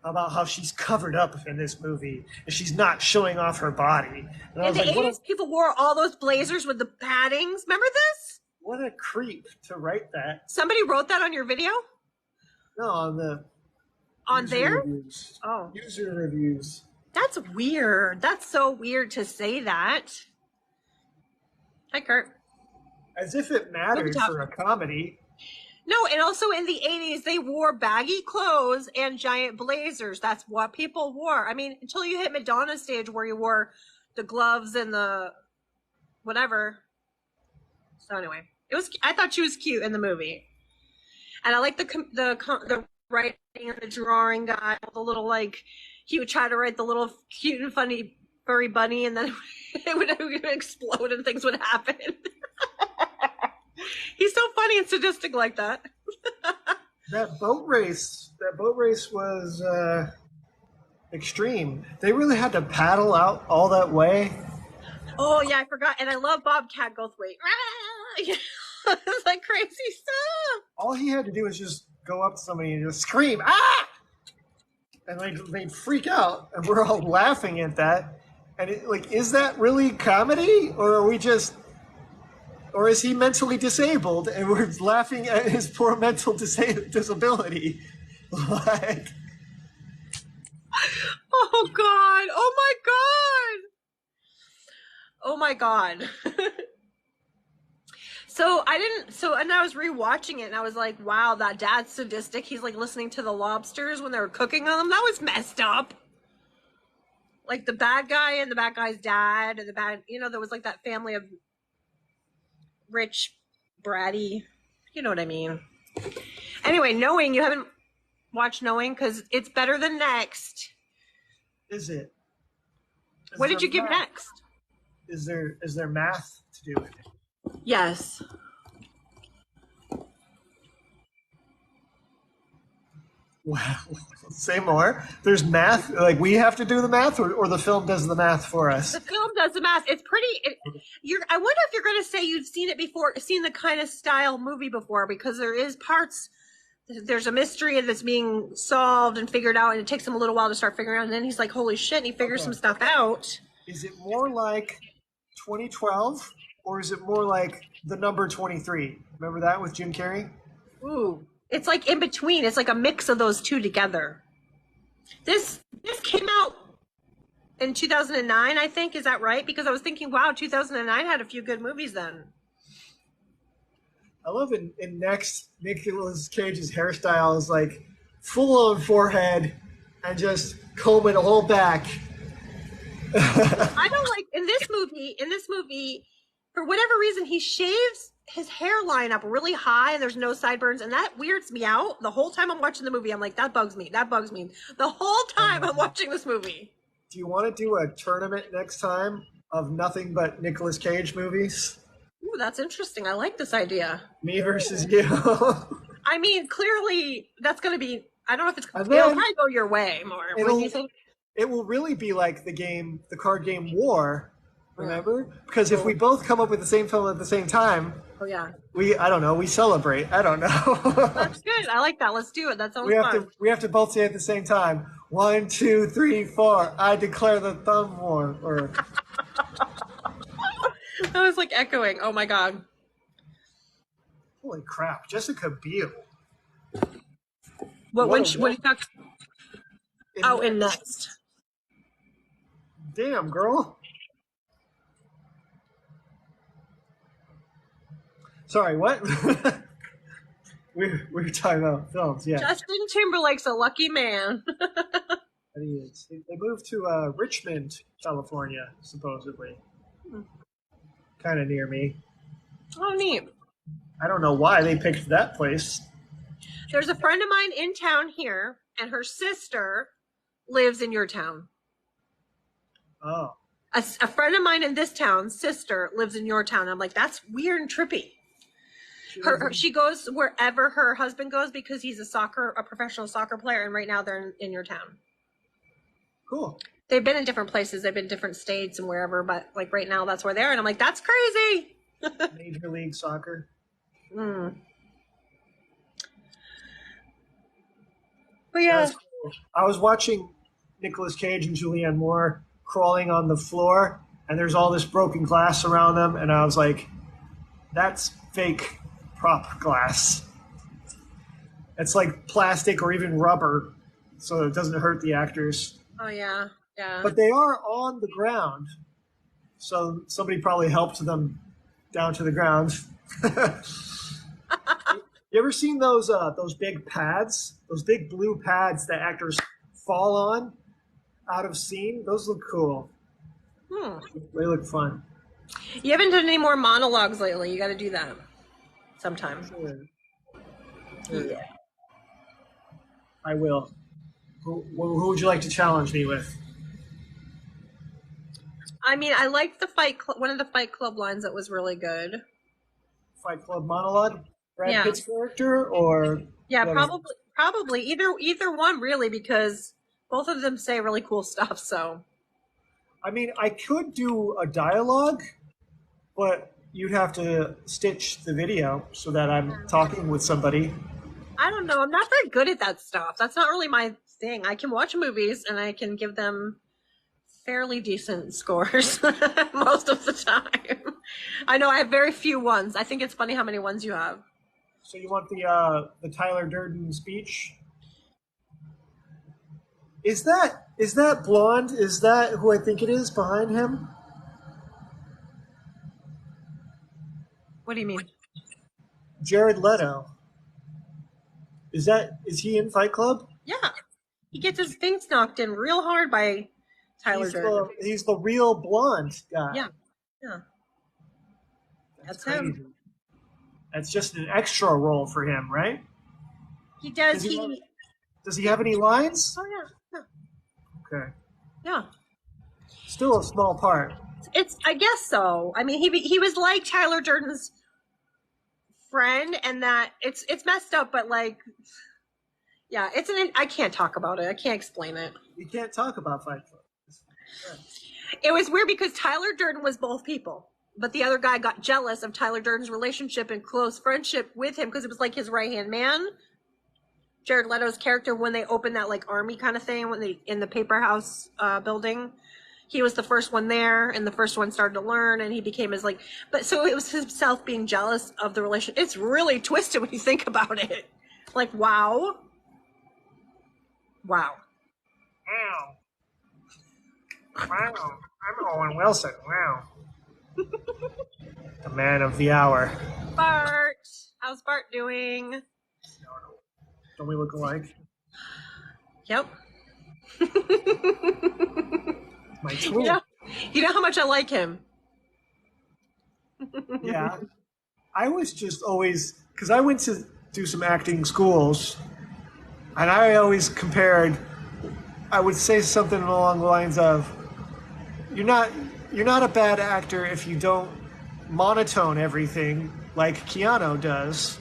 S3: about how she's covered up in this movie and she's not showing off her body. And I
S4: In
S3: was
S4: the
S3: like,
S4: 80s, people wore all those blazers with the paddings. Remember this?
S3: what a creep to write that.
S4: Somebody wrote that on your video?
S3: No, on the
S4: On
S3: user
S4: there?
S3: reviews.
S4: Oh.
S3: User reviews.
S4: That's weird. That's so weird to say that. Hi, Kurt.
S3: As if it mattered
S4: Talk.
S3: for a comedy.
S4: No, and also in the 80s, they wore baggy clothes and giant blazers. That's what people wore. I mean, until you hit Madonna's stage where you wore the gloves and the whatever. So anyway, I thought she was cute in the movie. And I like the writing and the drawing guy, the little, like, he would try to write the little cute and funny furry bunny, and then it would explode and things would happen. He's so funny and sadistic like that.
S3: That boat race was extreme. They really had to paddle out all that way.
S4: Oh yeah, I forgot. And I love Bobcat Goldthwait. It's like crazy stuff.
S3: All he had to do was just go up to somebody and just scream, "Ah!" And they'd freak out, and we're all laughing at that. And is that really comedy, or are we just, or is he mentally disabled and we're laughing at his poor mental disability? Like,
S4: Oh God. Oh my God. Oh my God. So I didn't. So and I was rewatching it, and I was like, "Wow, that dad's sadistic. He's like listening to the lobsters when they were cooking on them. That was messed up." Like the bad guy and the bad guy's dad, and the bad, there was like that family of rich, bratty. You know what I mean? Anyway, Knowing, you haven't watched Knowing because it's better than Next.
S3: Is it?
S4: What did you give Next?
S3: Is there math to do it?
S4: Yes.
S3: Wow. Say more. There's math. Like we have to do the math, or the film does the math for us.
S4: The film does the math. It's pretty. I wonder if you're going to say you've seen it before, seen the kind of style movie before, because there is parts. There's a mystery that's being solved and figured out, and it takes him a little while to start figuring out. And then he's like, "Holy shit!" And he figures some stuff out.
S3: Is it more like 2012, or is it more like The Number 23? Remember that with Jim Carrey?
S4: Ooh. It's like in between. It's like a mix of those two together. This came out in 2009, I think. Is that right? Because I was thinking, wow, 2009 had a few good movies then.
S3: I love in Next, Nicolas Cage's hairstyle is like full on forehead and just combing the whole back.
S4: I don't like in this movie, for whatever reason, he shaves his hairline up really high and there's no sideburns, and that weirds me out. The whole time I'm watching the movie, I'm like, that bugs me. The whole time I'm watching this movie.
S3: Do you want to do a tournament next time of nothing but Nicolas Cage movies?
S4: Ooh, that's interesting. I like this idea.
S3: Me versus you.
S4: I mean, clearly that's going to be, I don't know if it's, it'll
S3: then
S4: probably go your way more. What do you think?
S3: It will really be like the card game War, remember? Because if we both come up with the same film at the same time,
S4: oh yeah,
S3: I don't know, we celebrate. I don't know.
S4: That's good. I like that. Let's do it. That sounds fun.
S3: We have to both say at the same time. 1, 2, 3, 4. I declare the thumb war. Or
S4: that was like echoing. Oh my god.
S3: Holy crap, Jessica Biel.
S4: What do you talk? In Next.
S3: Damn, girl. Sorry, what? we're talking about films, yeah.
S4: Justin Timberlake's a lucky man.
S3: He is. They moved to Richmond, California, supposedly. Kind of near me.
S4: Oh, neat.
S3: I don't know why they picked that place.
S4: There's a friend of mine in town here, and her sister lives in your town.
S3: Oh.
S4: A friend of mine in this town, sister, lives in your town. I'm like, that's weird and trippy. She goes wherever her husband goes because he's a professional soccer player, and right now they're in your town.
S3: Cool.
S4: They've been in different places. They've been in different states and wherever, but like right now that's where they are. And I'm like, that's crazy.
S3: Major League Soccer.
S4: Mm. But yeah.
S3: Cool. I was watching Nicolas Cage and Julianne Moore crawling on the floor, and there's all this broken glass around them, and I was like, that's fake prop glass. It's like plastic or even rubber, so it doesn't hurt the actors.
S4: Oh yeah, yeah.
S3: But they are on the ground, so somebody probably helped them down to the ground. You ever seen those big pads, those big blue pads that actors fall on out of scene? Those look cool. They look fun.
S4: You haven't done any more monologues lately. You got to do that sometime.
S3: Sure. Yeah. I will. Who would you like to challenge me with?
S4: I mean, I liked one of the Fight Club lines that was really good.
S3: Fight Club monologue? Brad Pitt's character, or
S4: yeah, probably either one really, because both of them say really cool stuff. So,
S3: I mean, I could do a dialogue, but you'd have to stitch the video so that I'm talking with somebody.
S4: I don't know. I'm not very good at that stuff. That's not really my thing. I can watch movies and I can give them fairly decent scores most of the time. I know I have very few ones. I think it's funny how many ones you have.
S3: So you want the Tyler Durden speech? Is that blonde? Is that who I think it is behind him?
S4: What do you mean?
S3: Jared Leto. Is he in Fight Club?
S4: Yeah. He gets his face knocked in real hard by Tyler Durden.
S3: He's the real blonde guy.
S4: Yeah. Yeah. That's
S3: crazy.
S4: him.
S3: That's just an extra role for him, right?
S4: He does.
S3: Does he have any lines?
S4: Oh yeah.
S3: Okay.
S4: Yeah.
S3: Still a small part.
S4: I guess so. I mean, he was like Tyler Durden's friend, and that it's messed up, but like, yeah, I can't talk about it. I can't explain it.
S3: You can't talk about Fight Club.
S4: It was weird because Tyler Durden was both people, but the other guy got jealous of Tyler Durden's relationship and close friendship with him because it was like his right-hand man. Jared Leto's character, when they opened that like army kind of thing, in the paper house building, he was the first one there, and the first one started to learn, and he became his like. But so it was himself being jealous of the relation. It's really twisted when you think about it. Like, wow.
S3: Wow. I'm Owen Wilson. Wow. The man of the hour.
S4: Bart, how's Bart doing?
S3: Don't we look alike?
S4: Yep.
S3: My twin.
S4: You know how much I like him.
S3: Yeah. I was just always, because I went to do some acting schools, and I always compared, I would say something along the lines of, you're not a bad actor if you don't monotone everything like Keanu does.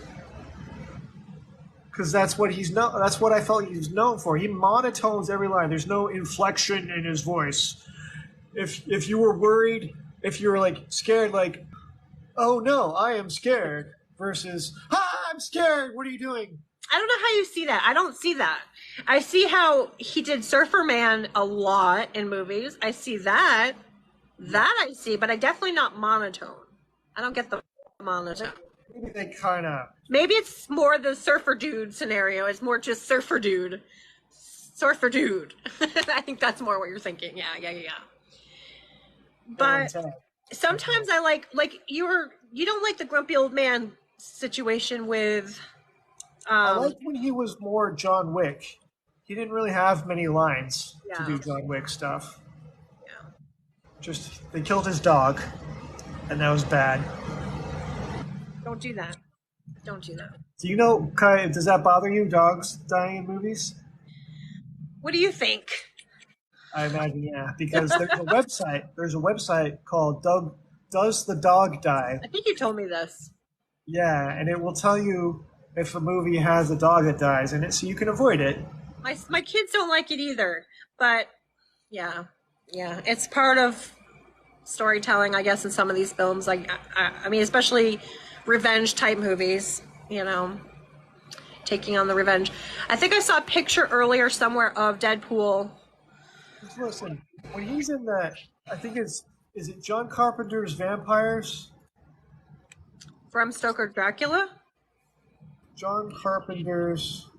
S3: Because that's what I felt he was known for. He monotones every line. There's no inflection in his voice. If you were worried, if you were like scared, like, oh no, I am scared, versus, I'm scared, what are you doing?
S4: I don't know how you see that. I don't see that. I see how he did Surfer Man a lot in movies. I see that. That I see, but I definitely not monotone. I don't get the monotone.
S3: Maybe they kind of...
S4: Maybe it's more the surfer dude scenario. It's more just surfer dude. Surfer dude. I think that's more what you're thinking. Yeah. But sometimes I like you don't like the grumpy old man situation with...
S3: I liked when he was more John Wick. He didn't really have many lines to do John Wick stuff.
S4: Yeah.
S3: Just, they killed his dog, and that was bad.
S4: Don't do that. Don't do that.
S3: Do you know, Kai, does that bother you, dogs dying in movies?
S4: What do you think?
S3: I imagine, yeah, because there's a website called Does the Dog Die?
S4: I think you told me this.
S3: Yeah, and it will tell you if a movie has a dog that dies in it, so you can avoid it.
S4: My kids don't like it either, but yeah, it's part of storytelling, I guess, in some of these films. Like, I mean, especially revenge type movies, taking on the revenge. I think I saw a picture earlier somewhere of Deadpool.
S3: Listen, when he's in that, I think is it John Carpenter's Vampires?
S4: Bram Stoker Dracula?
S3: John Carpenter's...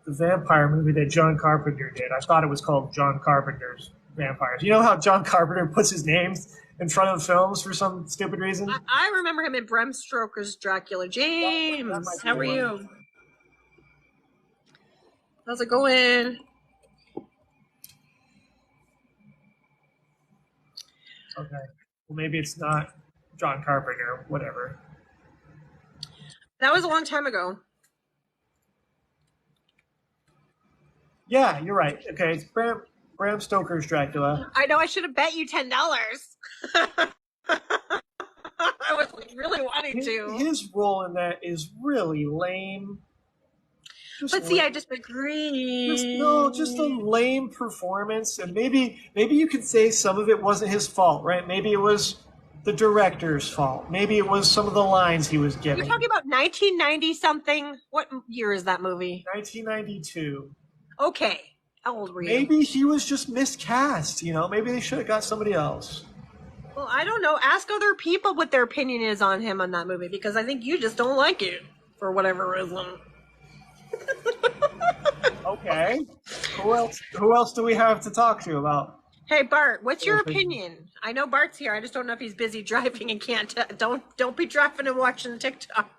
S3: The vampire movie that John Carpenter did. I thought it was called John Carpenter's Vampires. You know how John Carpenter puts his names in front of films for some stupid reason?
S4: I remember him in Bram Stoker's Dracula. James, how are you? How's it going?
S3: Okay. Well, maybe it's not John Carpenter, whatever.
S4: That was a long time ago.
S3: Yeah, you're right. Okay, it's Bram Stoker's Dracula.
S4: I know I should have bet you $10. I was like really wanting to.
S3: His role in that is really lame.
S4: I disagree.
S3: Just a lame performance, and maybe you could say some of it wasn't his fault, right? Maybe it was the director's fault. Maybe it was some of the lines he was giving.
S4: You're talking about 1990 something. What year is that movie?
S3: 1992.
S4: Okay, how old were you?
S3: Maybe he was just miscast. Maybe they should have got somebody else.
S4: Well, I don't know. Ask other people what their opinion is on him on that movie, because I think you just don't like it for whatever reason.
S3: Okay. Who else do we have to talk to about?
S4: Hey Bart, what's your opinion? I know Bart's here. I just don't know if he's busy driving and can't. Don't be driving and watching TikTok.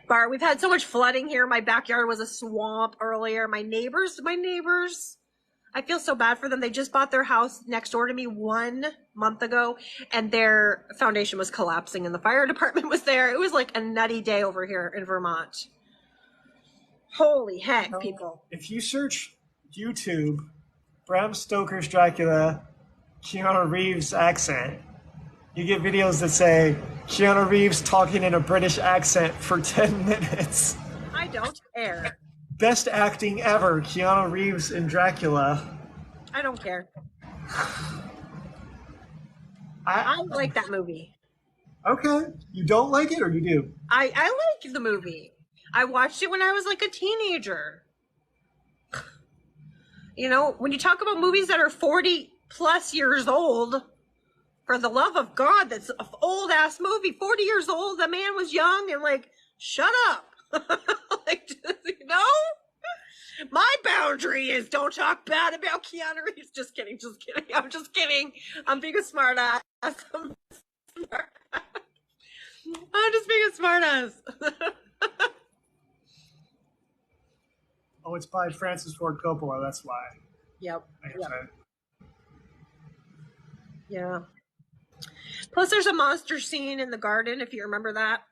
S4: Bart, we've had so much flooding here. My backyard was a swamp earlier. My neighbors. I feel so bad for them. They just bought their house next door to me 1 month ago, and their foundation was collapsing, and the fire department was there. It was like a nutty day over here in Vermont. Holy heck, people.
S3: If you search YouTube, Bram Stoker's Dracula, Keanu Reeves accent, you get videos that say Keanu Reeves talking in a British accent for 10 minutes.
S4: I don't care.
S3: Best acting ever, Keanu Reeves in Dracula.
S4: I don't care. I like that movie.
S3: Okay. You don't like it or you do?
S4: I like the movie. I watched it when I was like a teenager. You know, when you talk about movies that are 40 plus years old, for the love of God, that's an old ass movie. 40 years old, the man was young and like, shut up. Like, you know? My boundary is don't talk bad about Keanu Reeves. Just kidding. I'm just kidding. I'm being a smart ass. I'm just being a smart ass.
S3: Oh, it's by Francis Ford Coppola, that's why.
S4: Yep.
S3: Yep.
S4: Yeah. Plus, there's a monster scene in the garden, if you remember that.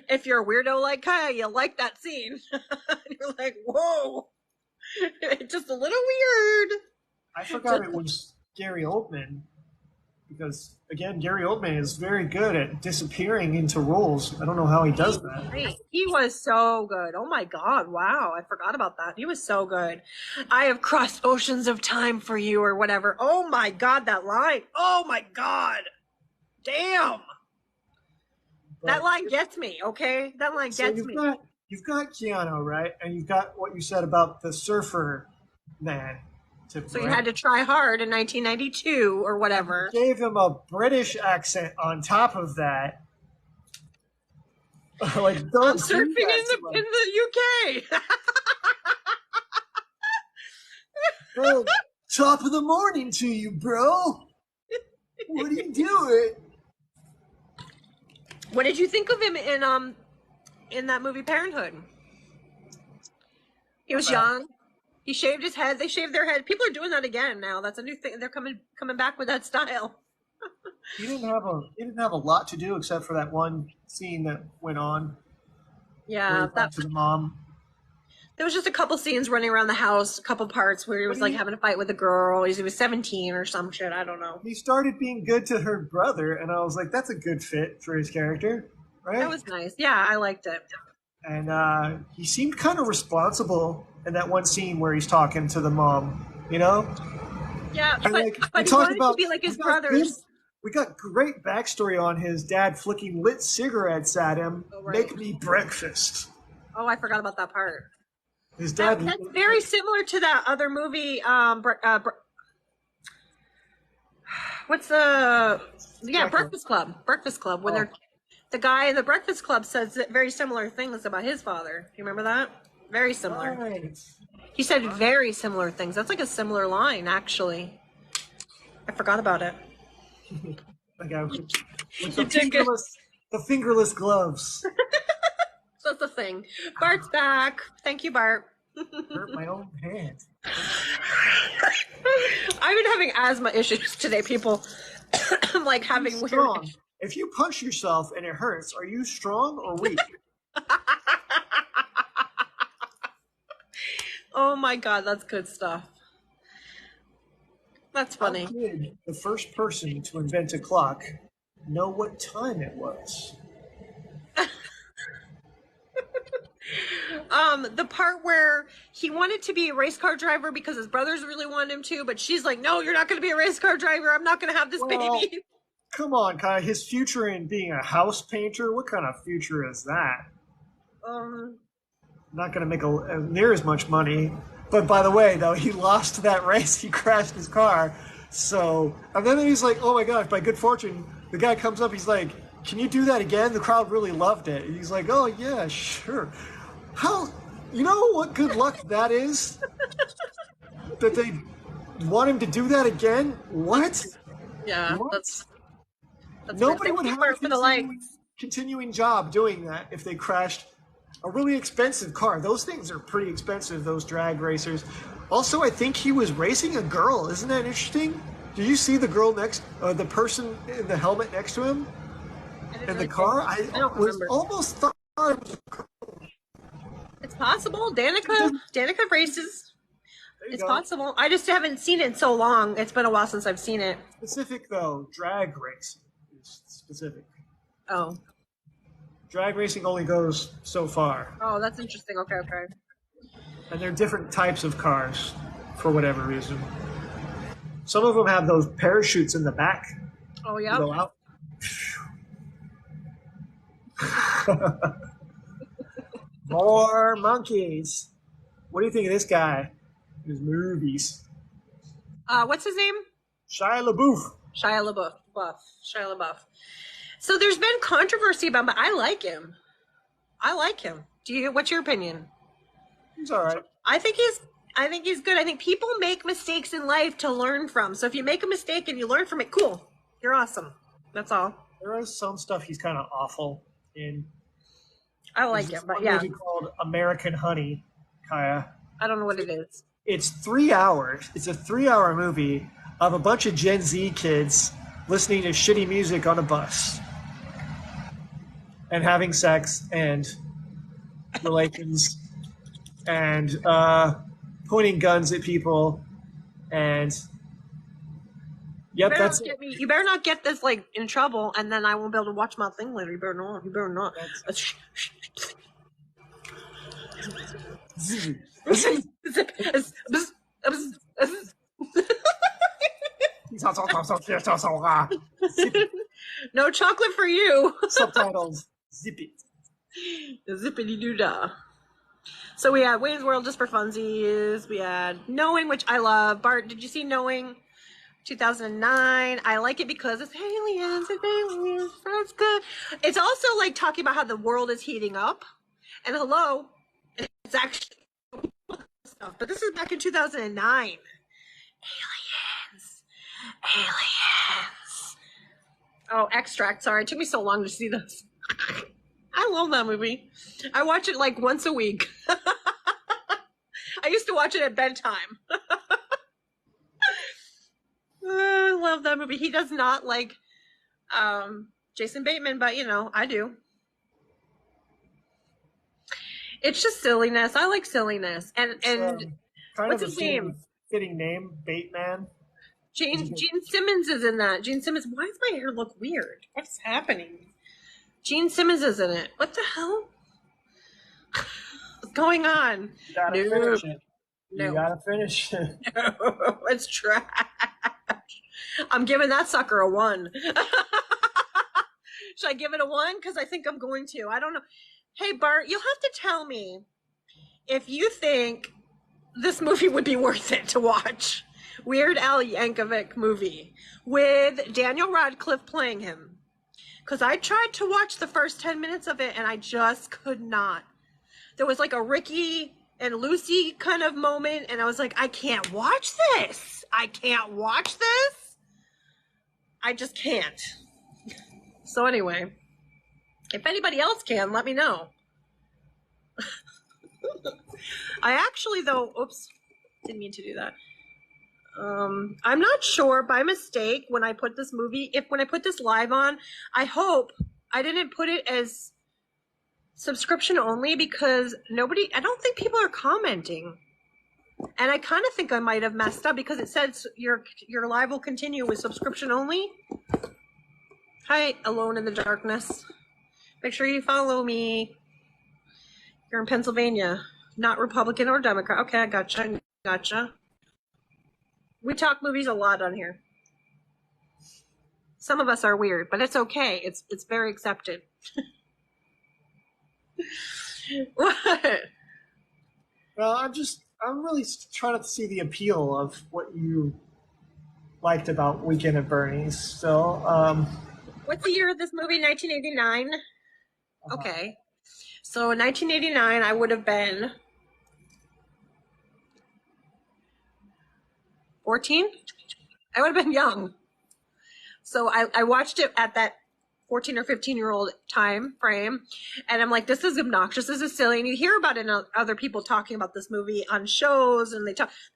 S4: If you're a weirdo like Kaya, you'll like that scene. You're like, whoa. It's just a little weird.
S3: I forgot it was Gary Oldman. Because, again, Gary Oldman is very good at disappearing into roles. I don't know how he does that.
S4: Great. He was so good. Oh my God. Wow. I forgot about that. He was so good. I have crossed oceans of time for you or whatever. Oh my God. That line. Oh my God. Damn. That line gets me. Okay. That line gets me.
S3: You've got Keanu, right? And you've got what you said about the surfer man.
S4: So you had to try hard in 1992 or whatever.
S3: You gave him a British accent on top of that. Like,
S4: I'm surfing in the UK.
S3: Well, top of the morning to you, bro. What are you doing?
S4: What did you think of him in that movie Parenthood? He was young. He shaved his head. They shaved their head. People are doing that again now. That's a new thing. They're coming back with that style.
S3: He didn't have a lot to do except for that one scene that went on.
S4: Yeah,
S3: that to the mom.
S4: There was just a couple scenes running around the house, a couple parts where he was like having a fight with a girl. He was 17 or some shit. I don't know.
S3: He started being good to her brother, and I was like, that's a good fit for his character, right?
S4: That was nice. Yeah, I liked it.
S3: And he seemed kind of responsible in that one scene where he's talking to the mom, you know?
S4: Yeah,
S3: but
S4: he wanted to be like his brothers.
S3: We got great backstory on his dad flicking lit cigarettes at him. Oh, right. Make me breakfast.
S4: Oh, I forgot about that part.
S3: His dad.
S4: That's very similar to that other movie. What's the? Yeah, Breakfast Club. Breakfast Club. When the guy in the Breakfast Club says very similar things about his father. Do you remember that? Very similar.
S3: Right.
S4: He said very similar things. That's like a similar line, actually. I forgot about it.
S3: With the fingerless gloves.
S4: That's the thing. Bart's back. Thank you, Bart.
S3: Hurt my own hand.
S4: I've been having asthma issues today, people. I'm like having weird.
S3: If you punch yourself and it hurts, are you strong or weak?
S4: Oh my God, that's good stuff. That's funny.
S3: How did the first person to invent a clock know what time it was?
S4: The part where he wanted to be a race car driver because his brothers really wanted him to, but she's like, no, you're not going to be a race car driver. I'm not going to have this baby.
S3: Come on, Kai. His future in being a house painter, what kind of future is that? Not going to make near as much money. But by the way, though, he lost that race. He crashed his car. So, and then he's like, oh my gosh, by good fortune, the guy comes up, he's like, can you do that again? The crowd really loved it. And he's like, oh yeah, sure. You know what good luck that is? That they want him to do that again? What?
S4: Yeah,
S3: What?
S4: that's
S3: Nobody
S4: weird.
S3: would
S4: Thank
S3: have
S4: you
S3: a
S4: for the like.
S3: continuing job doing that if they crashed a really expensive car. Those things are pretty expensive, those drag racers. Also, I think he was racing a girl. Isn't that interesting? Did you see the girl the person in the helmet next to him
S4: I didn't
S3: in the
S4: really
S3: car?
S4: I
S3: I
S4: don't
S3: was
S4: remember.
S3: almost thought it was
S4: It's possible. Danica races.
S3: there you
S4: It's
S3: go.
S4: possible. I just haven't seen it in so long. It's been a while since I've seen it.
S3: Specific though, drag racing is specific.
S4: Oh.
S3: Drag racing only goes so far,
S4: Oh, that's interesting. Okay.
S3: and there are different types of cars for whatever reason. Some of them have those parachutes in the back.
S4: Oh,
S3: To
S4: yeah.
S3: go out. More monkeys. What do you think of this guy? His movies.
S4: What's his name?
S3: Shia LaBeouf.
S4: Shia LaBeouf. So there's been controversy about him, but I like him. What's your opinion?
S3: He's all right.
S4: I think he's good. I think people make mistakes in life to learn from. So if you make a mistake and you learn from it, cool. You're awesome. That's all.
S3: There is some stuff he's kind of awful in.
S4: I like
S3: There's
S4: him,
S3: this
S4: but
S3: one
S4: yeah,
S3: movie called American Honey, Kaya.
S4: I don't know what it is.
S3: It's 3 hours. It's a 3 hour movie of a bunch of Gen Z kids listening to shitty music on a bus and having sex and relations and pointing guns at people and yep, that's it.
S4: You better not get this like in trouble, and then I won't be able to watch my thing later. You better not. No chocolate for you.
S3: Subtitles. Zip it.
S4: Zippity doo dah. So we had Wayne's World just for funsies. We had Knowing, which I love. Bart, did you see Knowing? 2009. I like it because it's aliens. That's good. It's also like talking about how the world is heating up. And hello, it's actually stuff. But this is back in 2009. Aliens. Oh, Extract. Sorry, it took me so long to see this. I love that movie. I watch it like once a week. I used to watch it at bedtime. I love that movie. He does not like Jason Bateman, but you know, I do. It's just silliness. I like silliness. And
S3: Kind
S4: what's
S3: of
S4: his
S3: a
S4: name?
S3: fitting name, Bateman.
S4: Gene Simmons is in that. Gene Simmons. Why does my hair look weird? What's happening? Gene Simmons is in it. What the hell? What's going on?
S3: You gotta
S4: No.
S3: finish it.
S4: No.
S3: You gotta finish it.
S4: It's trash. I'm giving that sucker a 1. Should I give it a 1? Because I think I'm going to. I don't know. Hey, Bart, you'll have to tell me if you think this movie would be worth it to watch. Weird Al Yankovic movie with Daniel Radcliffe playing him. Because I tried to watch the first 10 minutes of it and I just could not. There was like a Ricky and Lucy kind of moment, and I was like, I can't watch this. I can't watch this. I just can't. So anyway, if anybody else can, let me know. I actually, though, oops, didn't mean to do that. I'm not sure by mistake when I put this live on, I hope I didn't put it as subscription only because I don't think people are commenting. And I kind of think I might have messed up because it says your live will continue with subscription only. Hi, Alone in the Darkness. Make sure you follow me. You're in Pennsylvania, not Republican or Democrat. Okay, I gotcha. We talk movies a lot on here. Some of us are weird, but it's okay. It's very accepted. What?
S3: Well, I'm really trying to see the appeal of what you liked about Weekend at Bernie's. So,
S4: What's the year of this movie? 1989? Okay. So in 1989, I would have been 14? I would have been young. So I watched it at that 14 or 15-year-old time frame, and I'm like, this is obnoxious, this is silly. And you hear about it in other people talking about this movie on shows, and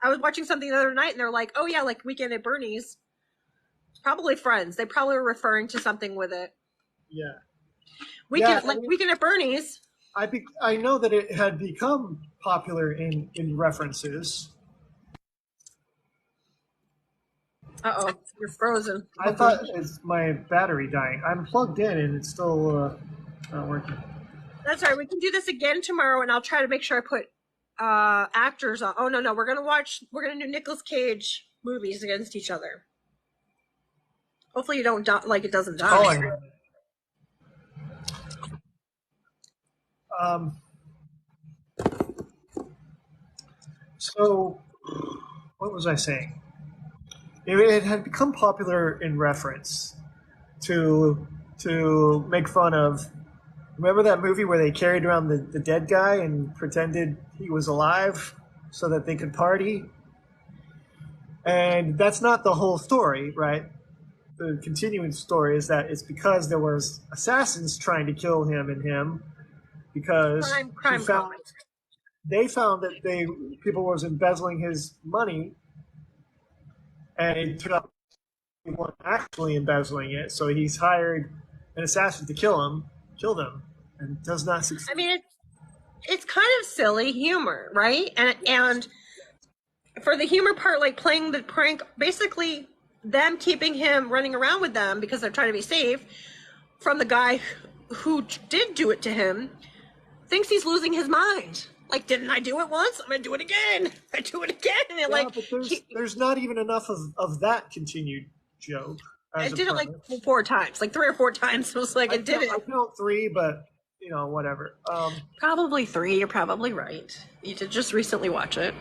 S4: I was watching something the other night, and they're like, oh yeah, like Weekend at Bernie's. Probably Friends. They probably were referring to something with it.
S3: Yeah.
S4: Weekend at Bernie's.
S3: I know that it had become popular in references.
S4: Uh-oh, you're frozen.
S3: I thought it's my battery dying. I'm plugged in and it's still not working.
S4: That's all right. We can do this again tomorrow, and I'll try to make sure I put actors on. Oh, no. We're going to do Nicolas Cage movies against each other. Hopefully you don't die, like it doesn't die.
S3: Oh, I know. So, what was I saying? It had become popular in reference to make fun of. Remember that movie where they carried around the dead guy and pretended he was alive so that they could party? And that's not the whole story, right? The continuing story is that it's because there was assassins trying to kill him because they found that people was embezzling his money, and it turned out they weren't actually embezzling it. So he's hired an assassin to kill them, and does not succeed.
S4: I mean, it's kind of silly humor, right? And for the humor part, like playing the prank, basically them keeping him running around with them because they're trying to be safe from the guy who did do it to him, thinks he's losing his mind. Like, didn't I do it once? I'm gonna do it again. I do it again. And
S3: yeah,
S4: like,
S3: but there's not even enough of that continued joke.
S4: I did it like 4 times, like 3 or 4 times. It was like I did it.
S3: I count 3, but whatever.
S4: Probably 3. You're probably right. You did just recently watch it.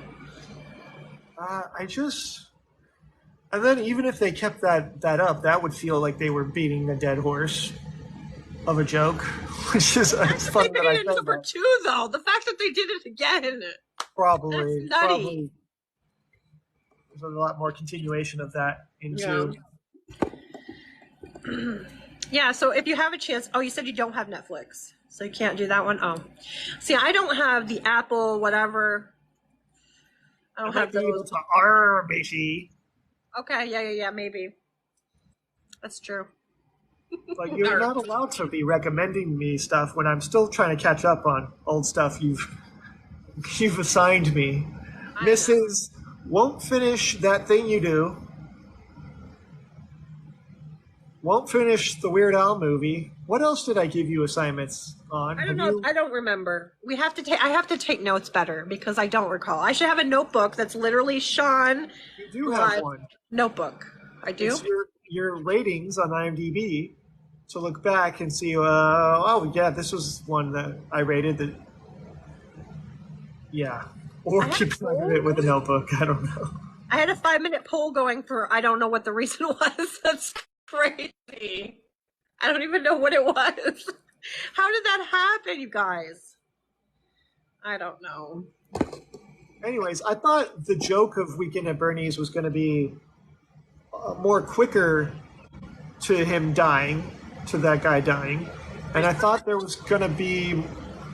S3: And then even if they kept that up, that would feel like they were beating the dead horse of a joke, which is it's funny that I said
S4: number
S3: that.
S4: 2 though. The fact that they did it again.
S3: Probably
S4: nutty.
S3: There's a lot more continuation of that into.
S4: Yeah. So if you have a chance, you said you don't have Netflix, so you can't do that one. Oh, see, I don't have the Apple whatever. I don't have those.
S3: Baby.
S4: Okay, yeah, maybe. That's true.
S3: Like, you're not allowed to be recommending me stuff when I'm still trying to catch up on old stuff you've assigned me. Mrs. Won't finish that thing you do. Won't finish the Weird Al movie. What else did I give you assignments on?
S4: I don't know. I don't remember. I have to take notes better because I don't recall. I should have a notebook that's literally Sean.
S3: You do have one.
S4: Notebook. I do.
S3: It's your ratings on IMDb to look back and see. This was one that I rated. That. Yeah. Or keep track of it with a notebook. I don't know.
S4: I had a 5-minute poll going for. I don't know what the reason was. That's crazy. I don't even know what it was. How did that happen, you guys? I don't know.
S3: Anyways, I thought the joke of Weekend at Bernie's was going to be more quicker to him dying, to that guy dying. And I thought there was going to be...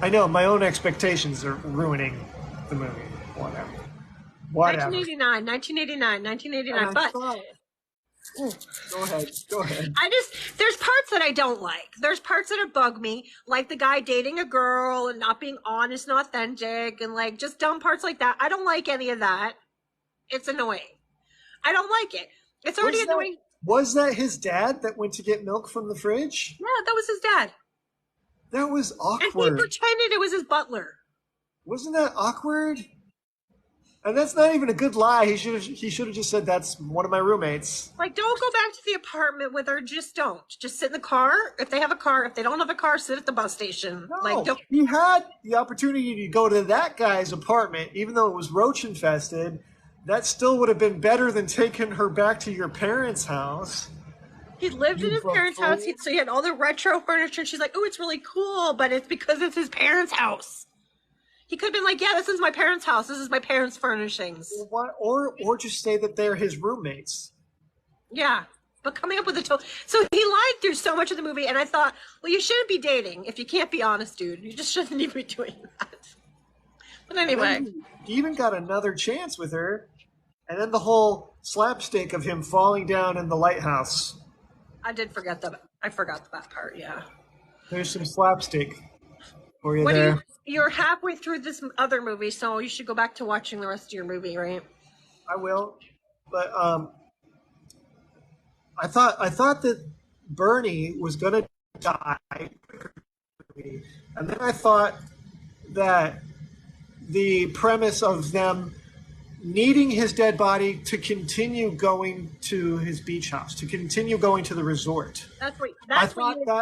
S3: I know, my own expectations are ruining the movie. Whatever.
S4: 1989, but...
S3: Go ahead.
S4: There's parts that I don't like. There's parts that bug me, like the guy dating a girl and not being honest and authentic and like just dumb parts like that. I don't like any of that. It's annoying. I don't like it. It's already annoying.
S3: Was that his dad that went to get milk from the fridge?
S4: Yeah, that was his dad.
S3: That was awkward.
S4: And he pretended it was his butler.
S3: Wasn't that awkward? And that's not even a good lie. He should have just said that's one of my roommates.
S4: Like, don't go back to the apartment with her. Just don't. Just sit in the car. If they have a car, if they don't have a car, sit at the bus station.
S3: No,
S4: like, don't.
S3: He had the opportunity to go to that guy's apartment, even though it was roach infested. That still would have been better than taking her back to your parents' house.
S4: He lived in his parents' house, so he had all the retro furniture. And she's like, "Oh, it's really cool," but it's because it's his parents' house. He could have been like, yeah, this is my parents' house. This is my parents' furnishings.
S3: Or just say that they're his roommates.
S4: Yeah. But coming up with a so he lied through so much of the movie, and I thought, well, you shouldn't be dating if you can't be honest, dude. You just shouldn't even be doing that. But anyway.
S3: He even got another chance with her, and then the whole slapstick of him falling down in the lighthouse.
S4: I did forget that. I forgot that part, yeah.
S3: There's some slapstick for you there.
S4: You're halfway through this other movie, so you should go back to watching the rest of your movie, right?
S3: I will. But I thought that Bernie was gonna die, and then I thought that the premise of them needing his dead body to continue going to his beach house, to continue going to the resort.
S4: That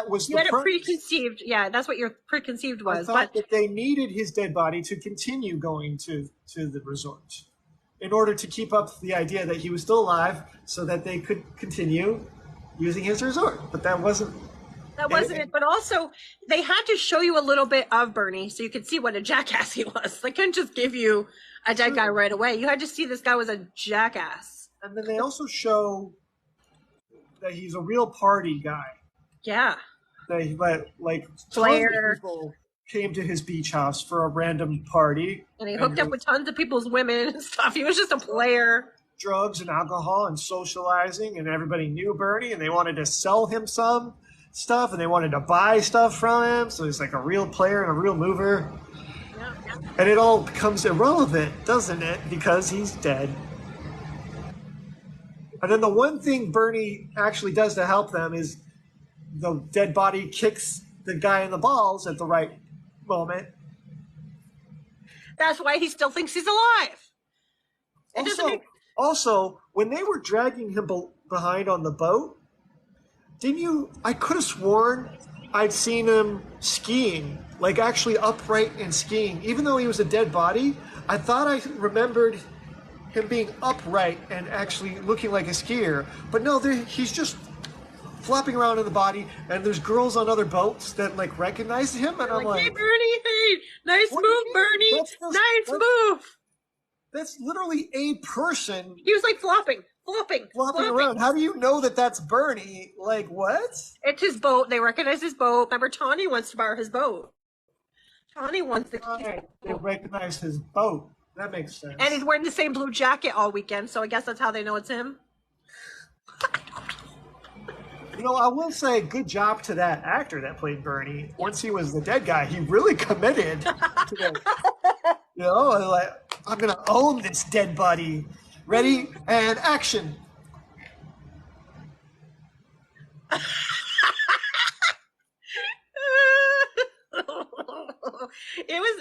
S4: was
S3: you
S4: had a preconceived. Yeah, that's what your preconceived was.
S3: I thought that they needed his dead body to continue going to the resort in order to keep up the idea that he was still alive, so that they could continue using his resort. But that wasn't it. But
S4: also, they had to show you a little bit of Bernie so you could see what a jackass he was. They couldn't just give you a dead guy right away. You had to see this guy was a jackass.
S3: And then they also show that he's a real party guy.
S4: Yeah.
S3: That he let, like,
S4: Flair.
S3: People came to his beach house for a random party.
S4: And he hooked up with tons of people's women and stuff. He was just a player.
S3: Drugs and alcohol and socializing, and everybody knew Bernie, and they wanted to sell him some stuff, and they wanted to buy stuff from him. So he's like a real player and a real mover.
S4: Yeah.
S3: And it all becomes irrelevant, doesn't it? Because he's dead. And then the one thing Bernie actually does to help them is the dead body kicks the guy in the balls at the right moment.
S4: That's why he still thinks he's alive.
S3: Also, when they were dragging him behind on the boat, I could have sworn I'd seen him skiing, like actually upright and skiing. Even though he was a dead body, I thought I remembered him being upright and actually looking like a skier. But no, he's just flopping around in the body, and there's girls on other boats that like recognize him, and I'm like,
S4: hey, Bernie, hey, nice move, Bernie, nice move.
S3: That's literally a person.
S4: He was like flopping
S3: around. How do you know that that's Bernie? Like, what?
S4: It's his boat. They recognize his boat. Remember, Tawny wants to borrow his boat. Tawny wants to.
S3: They recognize his boat. That makes sense.
S4: And he's wearing the same blue jacket all weekend, so I guess that's how they know it's him.
S3: I will say good job to that actor that played Bernie. Once he was the dead guy, he really committed to it. Like, I'm going to own this dead body. Ready? And action.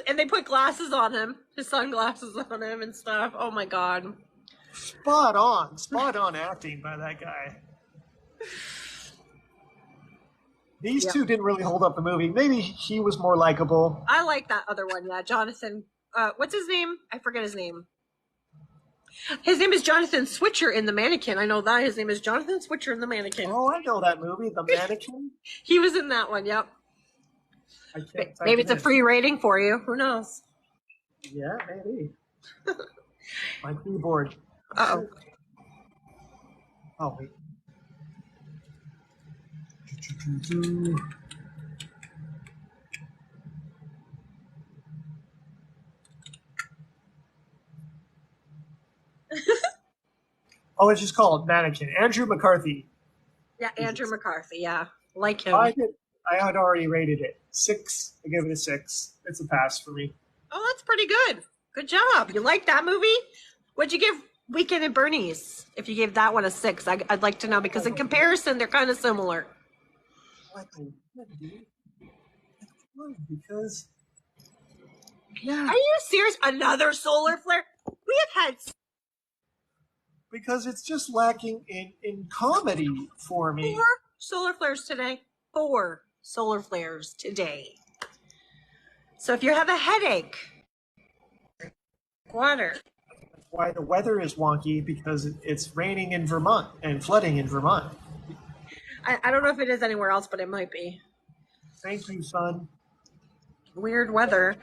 S4: And they put glasses on him, his sunglasses on him and stuff. Oh my God.
S3: Spot on acting by that guy. These two didn't really hold up the movie. Maybe he was more likable.
S4: I like that other one, yeah. Jonathan, what's his name? I forget his name. His name is Jonathan Switcher in The Mannequin. I know that. His name is Jonathan Switcher in The Mannequin.
S3: Oh, I know that movie, The Mannequin.
S4: He was in that one, yep. Maybe it's a free rating for you. Who knows?
S3: Yeah, maybe. My keyboard.
S4: Uh-oh.
S3: Oh, wait. Oh, it's just called Mannequin. Andrew McCarthy.
S4: Yeah, Andrew McCarthy. Yeah, like him.
S3: I had already rated it 6. I gave it a 6. It's a pass for me.
S4: Oh, that's pretty good. Good job. You like that movie? What'd you give Weekend at Bernie's? If you gave that one a 6, I'd like to know, because in comparison, they're kind of similar.
S3: Because
S4: are you serious? Another solar flare? We have had.
S3: Because it's just lacking in comedy for me.
S4: 4 solar flares today. 4 solar flares today. So if you have a headache, water.
S3: That's why the weather is wonky, because it's raining in Vermont and flooding in Vermont.
S4: I don't know if it is anywhere else, but it might be.
S3: Thank you, son.
S4: Weird weather.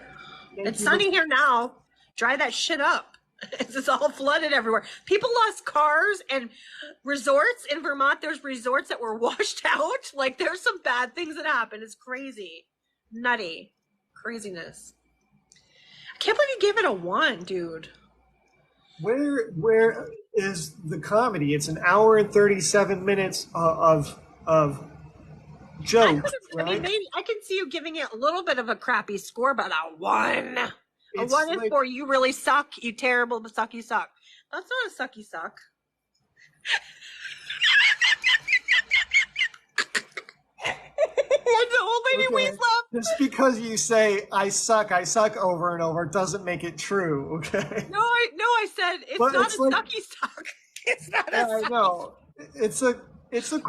S4: It's sunny here now. Dry that shit up. It's all flooded everywhere. People lost cars and resorts in Vermont. There's resorts that were washed out. Like, there's some bad things that happened. It's crazy. Nutty. Craziness. I can't believe you gave it a 1, dude.
S3: Where is the comedy? It's an hour and 37 minutes of jokes,
S4: I mean,
S3: right?
S4: maybe I can see you giving it a little bit of a crappy score, but a 1. A
S3: It's
S4: 1 is
S3: like-
S4: for you really suck, you terrible, but suck, you suck. That's not a sucky suck. Like the old lady
S3: Okay.
S4: we love.
S3: Just because you say I suck over and over doesn't make it true, okay?
S4: No, I said it's
S3: But
S4: not
S3: it's
S4: a
S3: like-
S4: sucky suck. It's not a
S3: Yeah, I
S4: sucky.
S3: know. It's a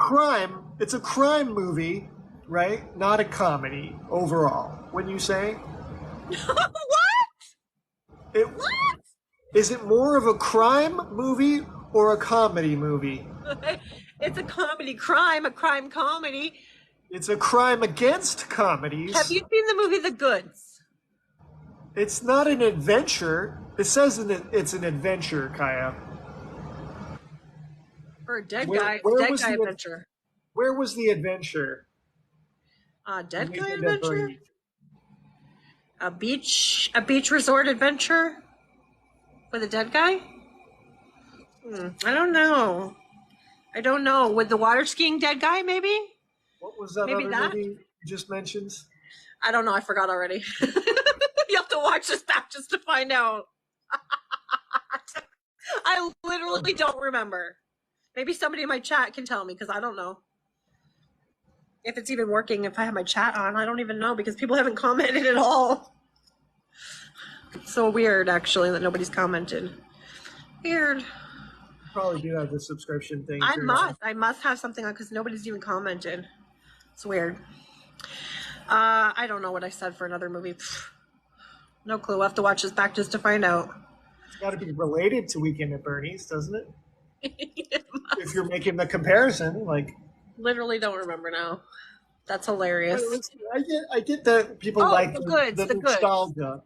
S3: crime movie, right? Not a comedy overall. Wouldn't you say?
S4: What?
S3: It,
S4: What?
S3: is it more of a crime movie or a comedy movie?
S4: It's a comedy crime, a crime comedy.
S3: It's a crime against comedies.
S4: Have you seen the movie The Goods?
S3: It's not an adventure. It says it's an adventure, Kaya.
S4: Or a dead
S3: Where-
S4: guy,
S3: where
S4: dead
S3: was
S4: guy
S3: the-
S4: adventure.
S3: Where was the adventure?
S4: Dead guy
S3: Weekend at
S4: adventure?
S3: Bernie's.
S4: A beach resort adventure with a dead guy? I don't know. With the water skiing dead guy, maybe?
S3: What was that
S4: Maybe
S3: other
S4: that?
S3: movie you just mentioned?
S4: I don't know. I forgot already. You have to watch this back just to find out. I literally don't remember. Maybe somebody in my chat can tell me because I don't know. If it's even working, if I have my chat on, I don't even know because people haven't commented at all. It's so weird, actually, that nobody's commented. Weird.
S3: Probably do have the subscription thing.
S4: I
S3: turned on.
S4: must have something on because nobody's even commented. It's weird. I don't know what I said for another movie. No clue. I'll have to watch this back just to find out.
S3: It's got to be related to Weekend at Bernie's, doesn't it? If you're making the comparison, like
S4: Literally don't remember now. That's hilarious.
S3: I get that people
S4: Oh,
S3: like
S4: The Goods, The Goods.
S3: nostalgia.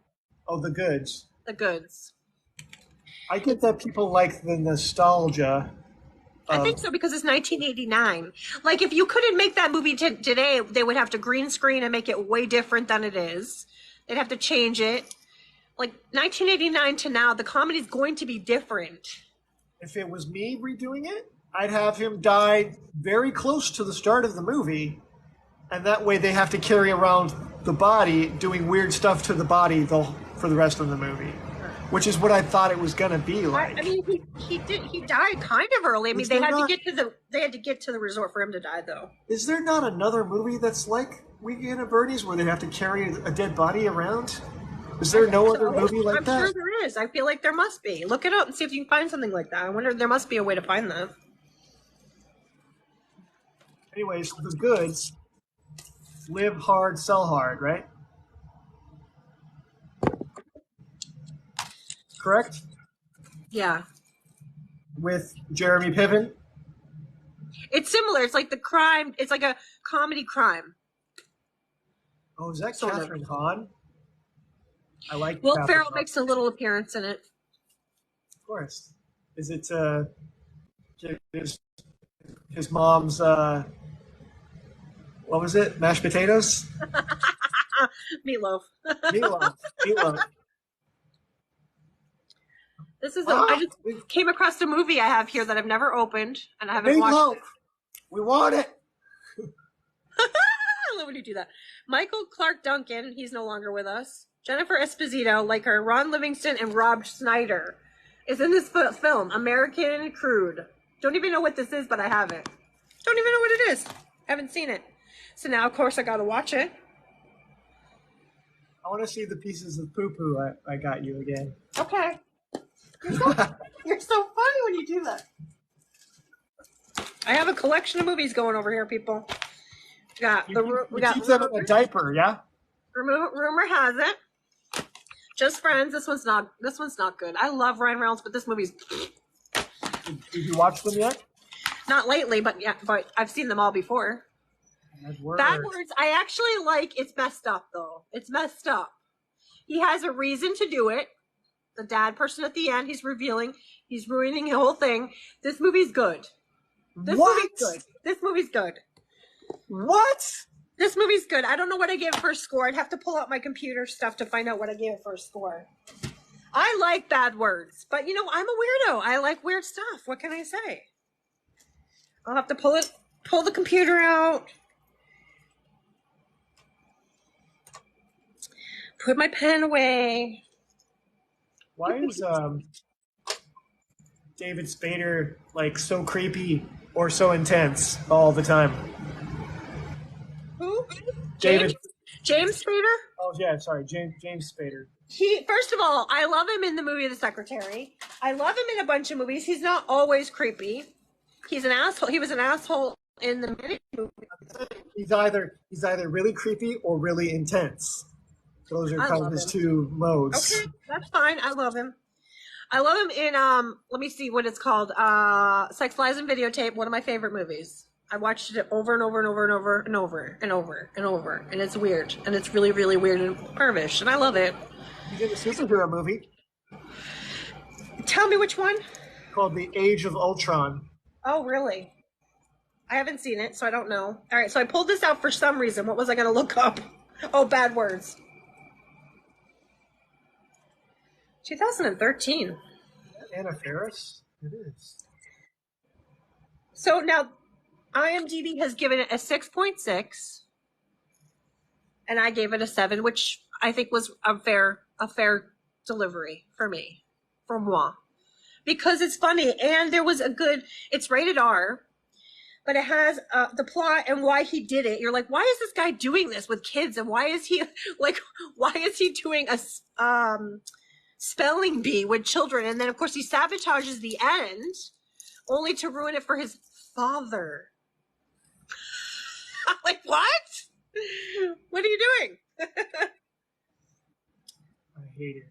S3: Oh, The Goods.
S4: The Goods.
S3: I get that people like the nostalgia.
S4: I
S3: of-
S4: think so because it's 1989. Like if you couldn't make that movie today, they would have to green screen and make it way different than it is. They'd have to change it. Like 1989 to now, the comedy's going to be different.
S3: If it was me redoing it, I'd have him die very close to the start of the movie, and that way they have to carry around the body doing weird stuff to the body for the rest of the movie, which is what I thought it was gonna be like.
S4: I mean, he died kind of early. I mean,
S3: Is
S4: they
S3: there
S4: had
S3: not-
S4: to get to the resort for him to die, though.
S3: Is there not another movie that's like Weekend at Bernie's where they have to carry a dead body around? Is there no other movie like
S4: I'm
S3: that?
S4: sure there is. I feel like there must be. Look it up and see if you can find something like that. I wonder. There must be a way to find that.
S3: Anyways, The Goods. Live hard, sell hard, right? Correct?
S4: Yeah,
S3: With Jeremy Piven.
S4: it's similar. It's like the crime. It's like a comedy crime.
S3: Oh, is that
S4: Sort of.
S3: Catherine Hahn? I like
S4: Will
S3: Catherine
S4: Ferrell
S3: Hahn.
S4: makes a little appearance in it.
S3: Of course. Is it his mom's what was it? Mashed potatoes?
S4: Meatloaf.
S3: Meatloaf. Meatloaf.
S4: This is.
S3: Ah,
S4: I just came across a movie I have here that I've never opened and I haven't watched.
S3: Meatloaf. We want it.
S4: I love when you do that. Michael Clark Duncan, he's no longer with us. Jennifer Esposito, like her, Ron Livingston, and Rob Schneider is in this film, American Crude. Don't even know what this is, but I have it. Don't even know what it is. Haven't seen it. So now, of course, I gotta watch it.
S3: I want to see the pieces of poo-poo I got you again.
S4: Okay. You're so funny when you do that. I have a collection of movies going over here, people. We got
S3: keep them in a diaper, yeah?
S4: Rumor has it. Just Friends. This one's not good. I love Ryan Reynolds, but this movie's
S3: Did you watch them yet?
S4: not lately, but I've seen them all before.
S3: Bad Words.
S4: Bad Words, I actually like. It's messed up though. It's messed up. He has a reason to do it. The dad person at the end, he's revealing, he's ruining the whole thing. This movie's good. This movie's good. This movie's good.
S3: What?
S4: This movie's good. I don't know what I gave it for a score. I'd have to pull out my computer stuff to find out what I gave it for a score. I like Bad Words, but you know, I'm a weirdo. I like weird stuff. What can I say? I'll have to pull the computer out. Put my pen away.
S3: Why is David Spader like so creepy or so intense all the time?
S4: Who?
S3: David.
S4: James Spader?
S3: Oh yeah, sorry, James Spader.
S4: He, first of all, I love him in the movie The Secretary. I love him in a bunch of movies. He's not always creepy. He's an asshole. He was an asshole in the mini movie.
S3: He's either really creepy or really intense. Those are kind of his two modes.
S4: Okay, that's fine. I love him. I love him in let me see what it's called. Sex, Lies, and Videotape, one of my favorite movies. I watched it over and over and over and over and over and over and over, and it's weird, and it's really, really weird and pervish, and I love it.
S3: He did a superhero movie
S4: Tell me which one?
S3: called The Age of Ultron.
S4: Oh, really? I haven't seen it, so I don't know. All right, so I pulled this out for some reason. What was I going to look up? Oh, Bad Words. 2013.
S3: Anna Faris? It is.
S4: So now, IMDb has given it a 6.6, and I gave it a 7, which I think was a fair delivery for me, for moi, because it's funny and there was a good. It's rated R, but it has the plot and why he did it. You're like, why is this guy doing this with kids, and why is he doing a spelling bee with children? And then of course he sabotages the end, only to ruin it for his father. I'm like, what? What are you doing?
S3: I hate it.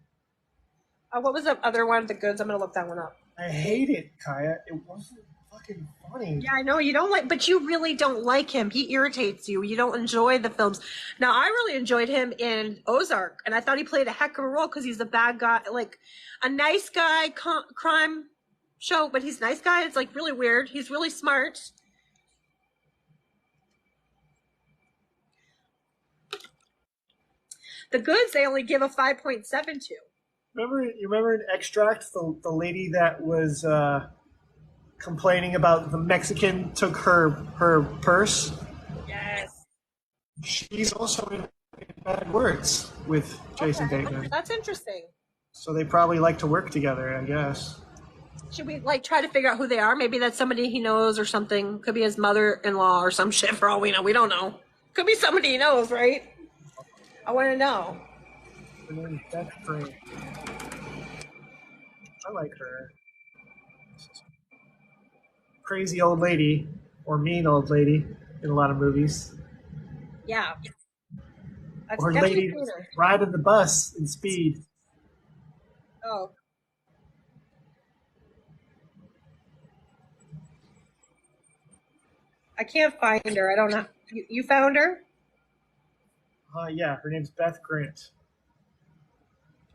S4: What was the other one? The Goods. I'm gonna look that one up.
S3: I hate it, Kaya. It wasn't fucking funny.
S4: Yeah, I know you don't like, but you really don't like him. He irritates you. You don't enjoy the films. Now, I really enjoyed him in Ozark, and I thought he played a heck of a role because he's a bad guy, like a nice guy crime show, but he's a nice guy. It's like really weird. He's really smart. The Goods, they only give a 5.72.
S3: You remember in Extract, the lady that was complaining about the Mexican took her purse?
S4: Yes.
S3: She's also in Bad Words with Jason Bateman.
S4: That's interesting.
S3: So they probably like to work together, I guess.
S4: Should we like try to figure out who they are? Maybe that's somebody he knows or something. Could be his mother-in-law or some shit for all we know. We don't know. Could be somebody he knows, right? I want to know.
S3: Her name's Beth Grant. I like her. Crazy old lady, or mean old lady, in a lot of movies.
S4: Yeah.
S3: Or lady riding the bus in Speed.
S4: Oh. I can't find her. I don't know. You found her?
S3: Yeah, her name's Beth Grant.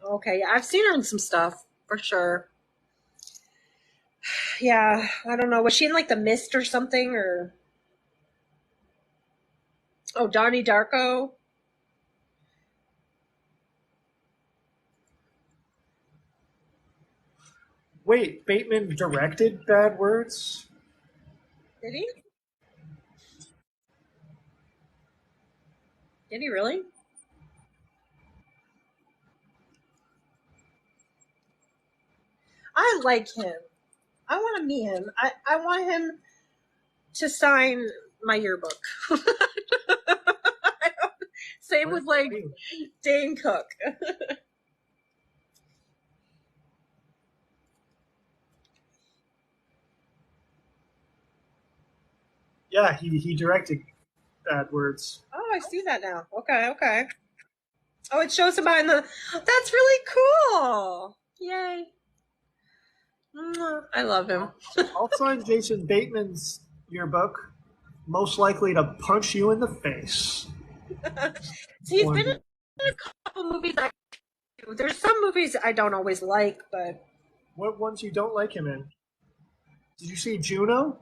S4: Okay, yeah, I've seen her in some stuff, for sure. Yeah, I don't know. Was she in like The Mist or something, or... Oh, Donnie Darko?
S3: Wait, Bateman directed Bad Words?
S4: Did he? Did he really? I like him. I want to meet him. I want him to sign my yearbook. Same with like Dane Cook.
S3: Yeah, he directed Bad Words.
S4: Oh, I see that now. Okay. Oh, it shows him behind the... That's really cool. Yay. I love him.
S3: I'll sign Jason Bateman's yearbook. Most likely to punch you in the face.
S4: He's been in a couple movies I There's some movies I don't always like, but
S3: What ones you don't like him in? Did you see Juno?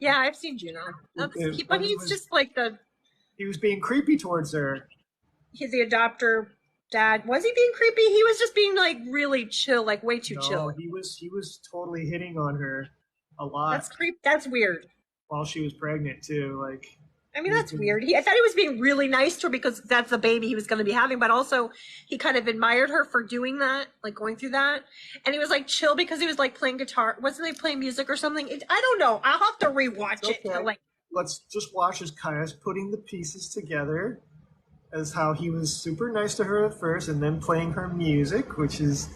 S4: yeah, I've seen Juno. But he's just like
S3: He was being creepy towards her.
S4: he's the adopter dad. Was he being creepy? He was just being like really chill, like way too chill.
S3: He was totally hitting on her a lot
S4: That's weird.
S3: while she was pregnant too. Like,
S4: I mean, that's weird. I thought he was being really nice to her because that's the baby he was going to be having, but also he kind of admired her for doing that, like going through that. And he was like chill because he was like playing guitar. Wasn't he playing music or something? I don't know. I'll have to rewatch it.
S3: Okay.
S4: Like,
S3: let's just watch as Kaya's putting the pieces together as how he was super nice to her at first and then playing her music, which is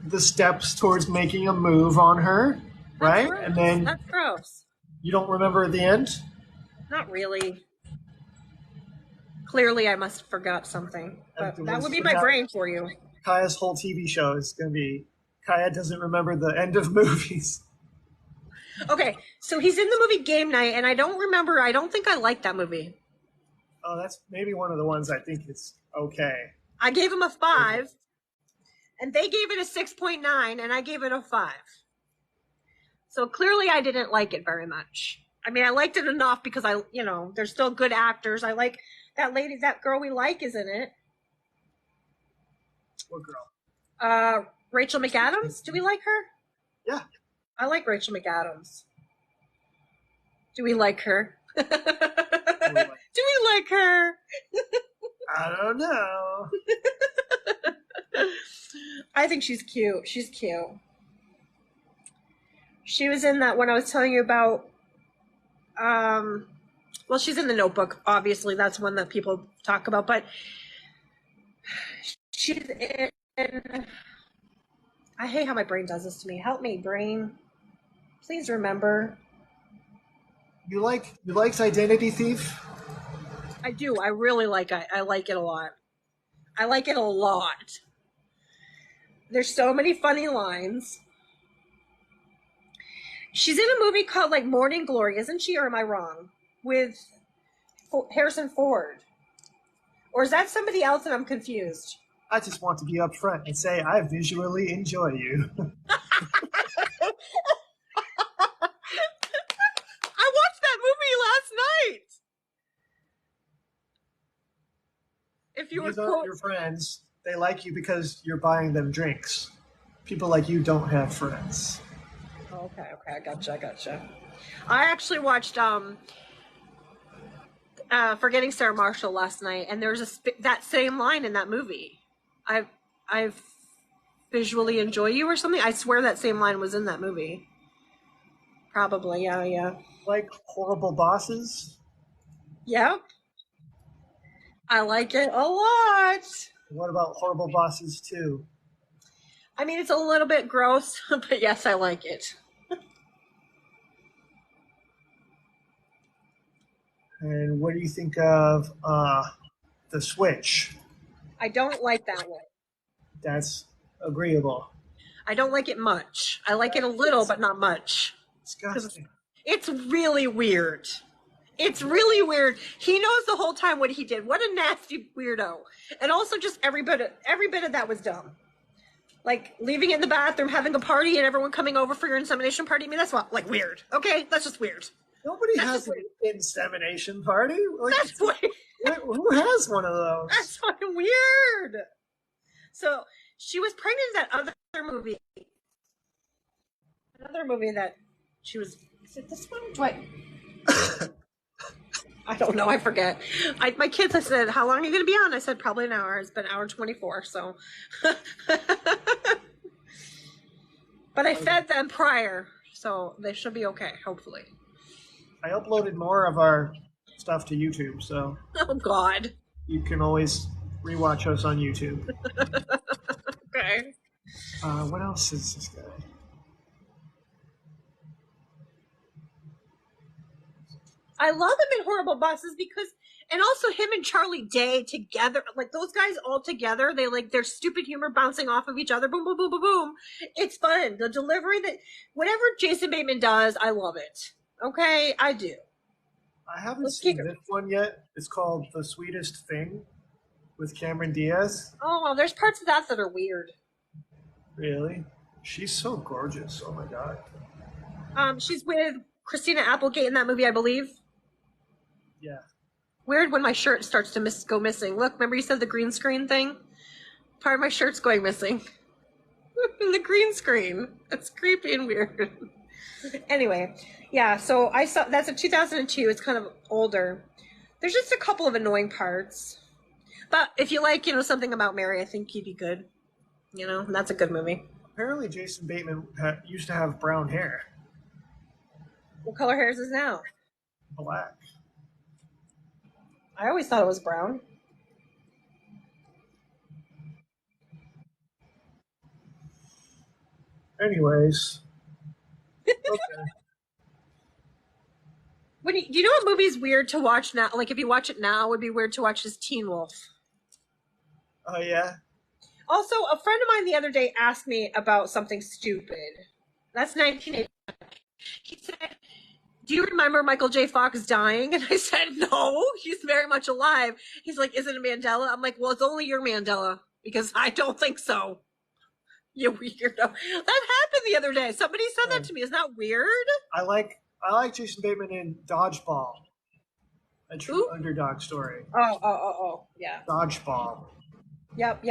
S3: the steps towards making a move on her, right?
S4: gross.
S3: And then
S4: That's gross.
S3: you don't remember at the end?
S4: Not really. Clearly, I must have forgot something. But that would be my brain for you.
S3: Kaya's whole TV show is going to be Kaya doesn't remember the end of movies.
S4: Okay, so he's in the movie Game Night, and I don't think I liked that movie.
S3: Oh, that's maybe one of the ones I think is okay.
S4: I gave him a 5, and they gave it a 6.9, and I gave it a 5. So clearly I didn't like it very much. I mean, I liked it enough because they're still good actors. I like that girl we like is in it.
S3: What girl?
S4: Rachel McAdams. Do we like her?
S3: Yeah.
S4: I like Rachel McAdams. Do we like her? Do we like her?
S3: I don't know.
S4: I think she's cute. She's cute. She was in that one I was telling you about. Well, she's in The Notebook. Obviously, that's one that people talk about. But she's in. I hate how my brain does this to me. Help me, brain. Please remember.
S3: You liked Identity Thief?
S4: I do. I really like it. I like it a lot. I like it a lot. There's so many funny lines. She's in a movie called like Morning Glory, isn't she? Or am I wrong? With Harrison Ford. Or is that somebody else and I'm confused?
S3: I just want to be upfront and say I visually enjoy you.
S4: I watched that movie last night. If you were
S3: These aren't your friends. They like you because you're buying them drinks. People like you don't have friends.
S4: Okay, I gotcha. I actually watched Forgetting Sarah Marshall last night, and there's that same line in that movie. I visually enjoy you or something. I swear that same line was in that movie. Probably, yeah.
S3: Like Horrible Bosses?
S4: Yep. I like it a lot.
S3: What about Horrible Bosses 2?
S4: I mean, it's a little bit gross, but yes, I like it.
S3: And what do you think of The Switch?
S4: I don't like that one.
S3: That's agreeable.
S4: I don't like it much. I like it a little, but not much.
S3: Disgusting.
S4: It's really weird. It's really weird. He knows the whole time what he did. What a nasty weirdo. And also just every bit of that was dumb. Like leaving it in the bathroom, having a party, and everyone coming over for your insemination party. I mean, that's what, like, weird. Okay, that's just weird.
S3: Nobody has an insemination party. Like,
S4: That's weird.
S3: Who has one of those?
S4: That's fucking weird. So she was pregnant in that other movie. Another movie that she was. Is it this one? What? I don't know. I forget. My kids, I said, how long are you going to be on? I said, probably an hour. It's been hour 24. So. But I fed them prior. So they should be okay, hopefully.
S3: I uploaded more of our stuff to YouTube, so.
S4: Oh, God.
S3: You can always rewatch us on YouTube.
S4: Okay.
S3: What else is this guy?
S4: I love him in Horrible Bosses because, and also him and Charlie Day together, like those guys all together, their stupid humor bouncing off of each other, boom, boom, boom, boom, boom. It's fun. The delivery whatever Jason Bateman does, I love it. Okay, I do.
S3: I haven't seen this one yet. It's called The Sweetest Thing. with Cameron Diaz.
S4: Oh, well, there's parts of that are weird.
S3: Really? She's so gorgeous. Oh my god.
S4: She's with Christina Applegate in that movie, I believe.
S3: Yeah.
S4: Weird when my shirt starts to go missing. Look, remember you said the green screen thing? Part of my shirt's going missing. The green screen. That's creepy and weird. Anyway, yeah, so I saw that's a 2002. It's kind of older. There's just a couple of annoying parts. But if you like, something about Mary, I think you'd be good. That's a good movie.
S3: Apparently, Jason Bateman used to have brown hair.
S4: What color hair is his now?
S3: Black.
S4: I always thought it was brown.
S3: Anyways. Okay.
S4: Do you know what movie is weird to watch now? Like, if you watch it now, it would be weird to watch is Teen Wolf.
S3: Oh, yeah?
S4: Also, a friend of mine the other day asked me about something stupid. That's 1980. He said, do you remember Michael J. Fox dying? And I said, no, he's very much alive. He's like, is it a Mandela? I'm like, well, it's only your Mandela, because I don't think so. You weirdo. That happened the other day. Somebody said that to me. Isn't that weird?
S3: I like Jason Bateman in Dodgeball. A true underdog story.
S4: Oh, yeah.
S3: Dodgeball.
S4: Yep.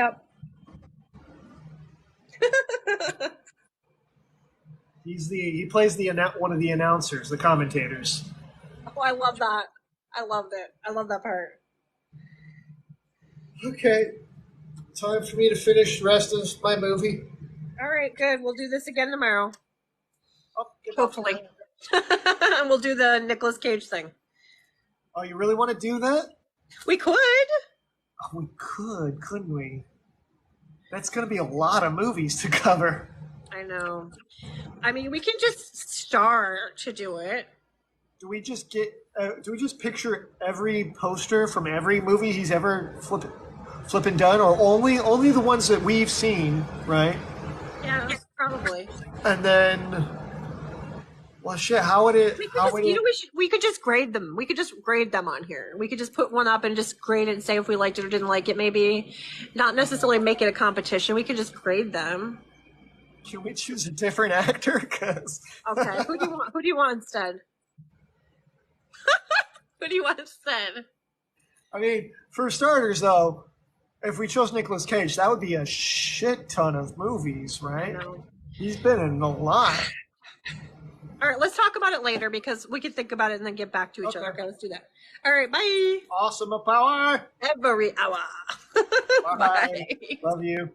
S3: He plays one of the announcers, the commentators.
S4: Oh, I love that. I loved it. I love that part.
S3: Okay. Time for me to finish the rest of my movie.
S4: All right, good. We'll do this again tomorrow.
S3: Oh,
S4: hopefully. And we'll do the Nicolas Cage thing.
S3: Oh, you really want to do that?
S4: We could.
S3: Oh, we could, couldn't we? That's going to be a lot of movies to cover.
S4: I know. I mean, we can just start to do it.
S3: Do we just picture every poster from every movie he's ever flipping done, or only the ones that we've seen, right?
S4: Yeah, probably.
S3: And then, well, shit. How would it?
S4: We could just grade them. We could just grade them on here. We could just put one up and just grade it and say if we liked it or didn't like it. Maybe not necessarily make it a competition. We could just grade them.
S3: Can we choose a different actor?
S4: Okay. Who do you want instead? Who do you want instead?
S3: I mean, for starters, though, if we chose Nicolas Cage, that would be a shit ton of movies, right? He's been in a lot.
S4: All right, let's talk about it later because we can think about it and then get back to each other. Okay, let's do that. All right, bye.
S3: Awesome power.
S4: Every hour.
S3: Bye. Love you.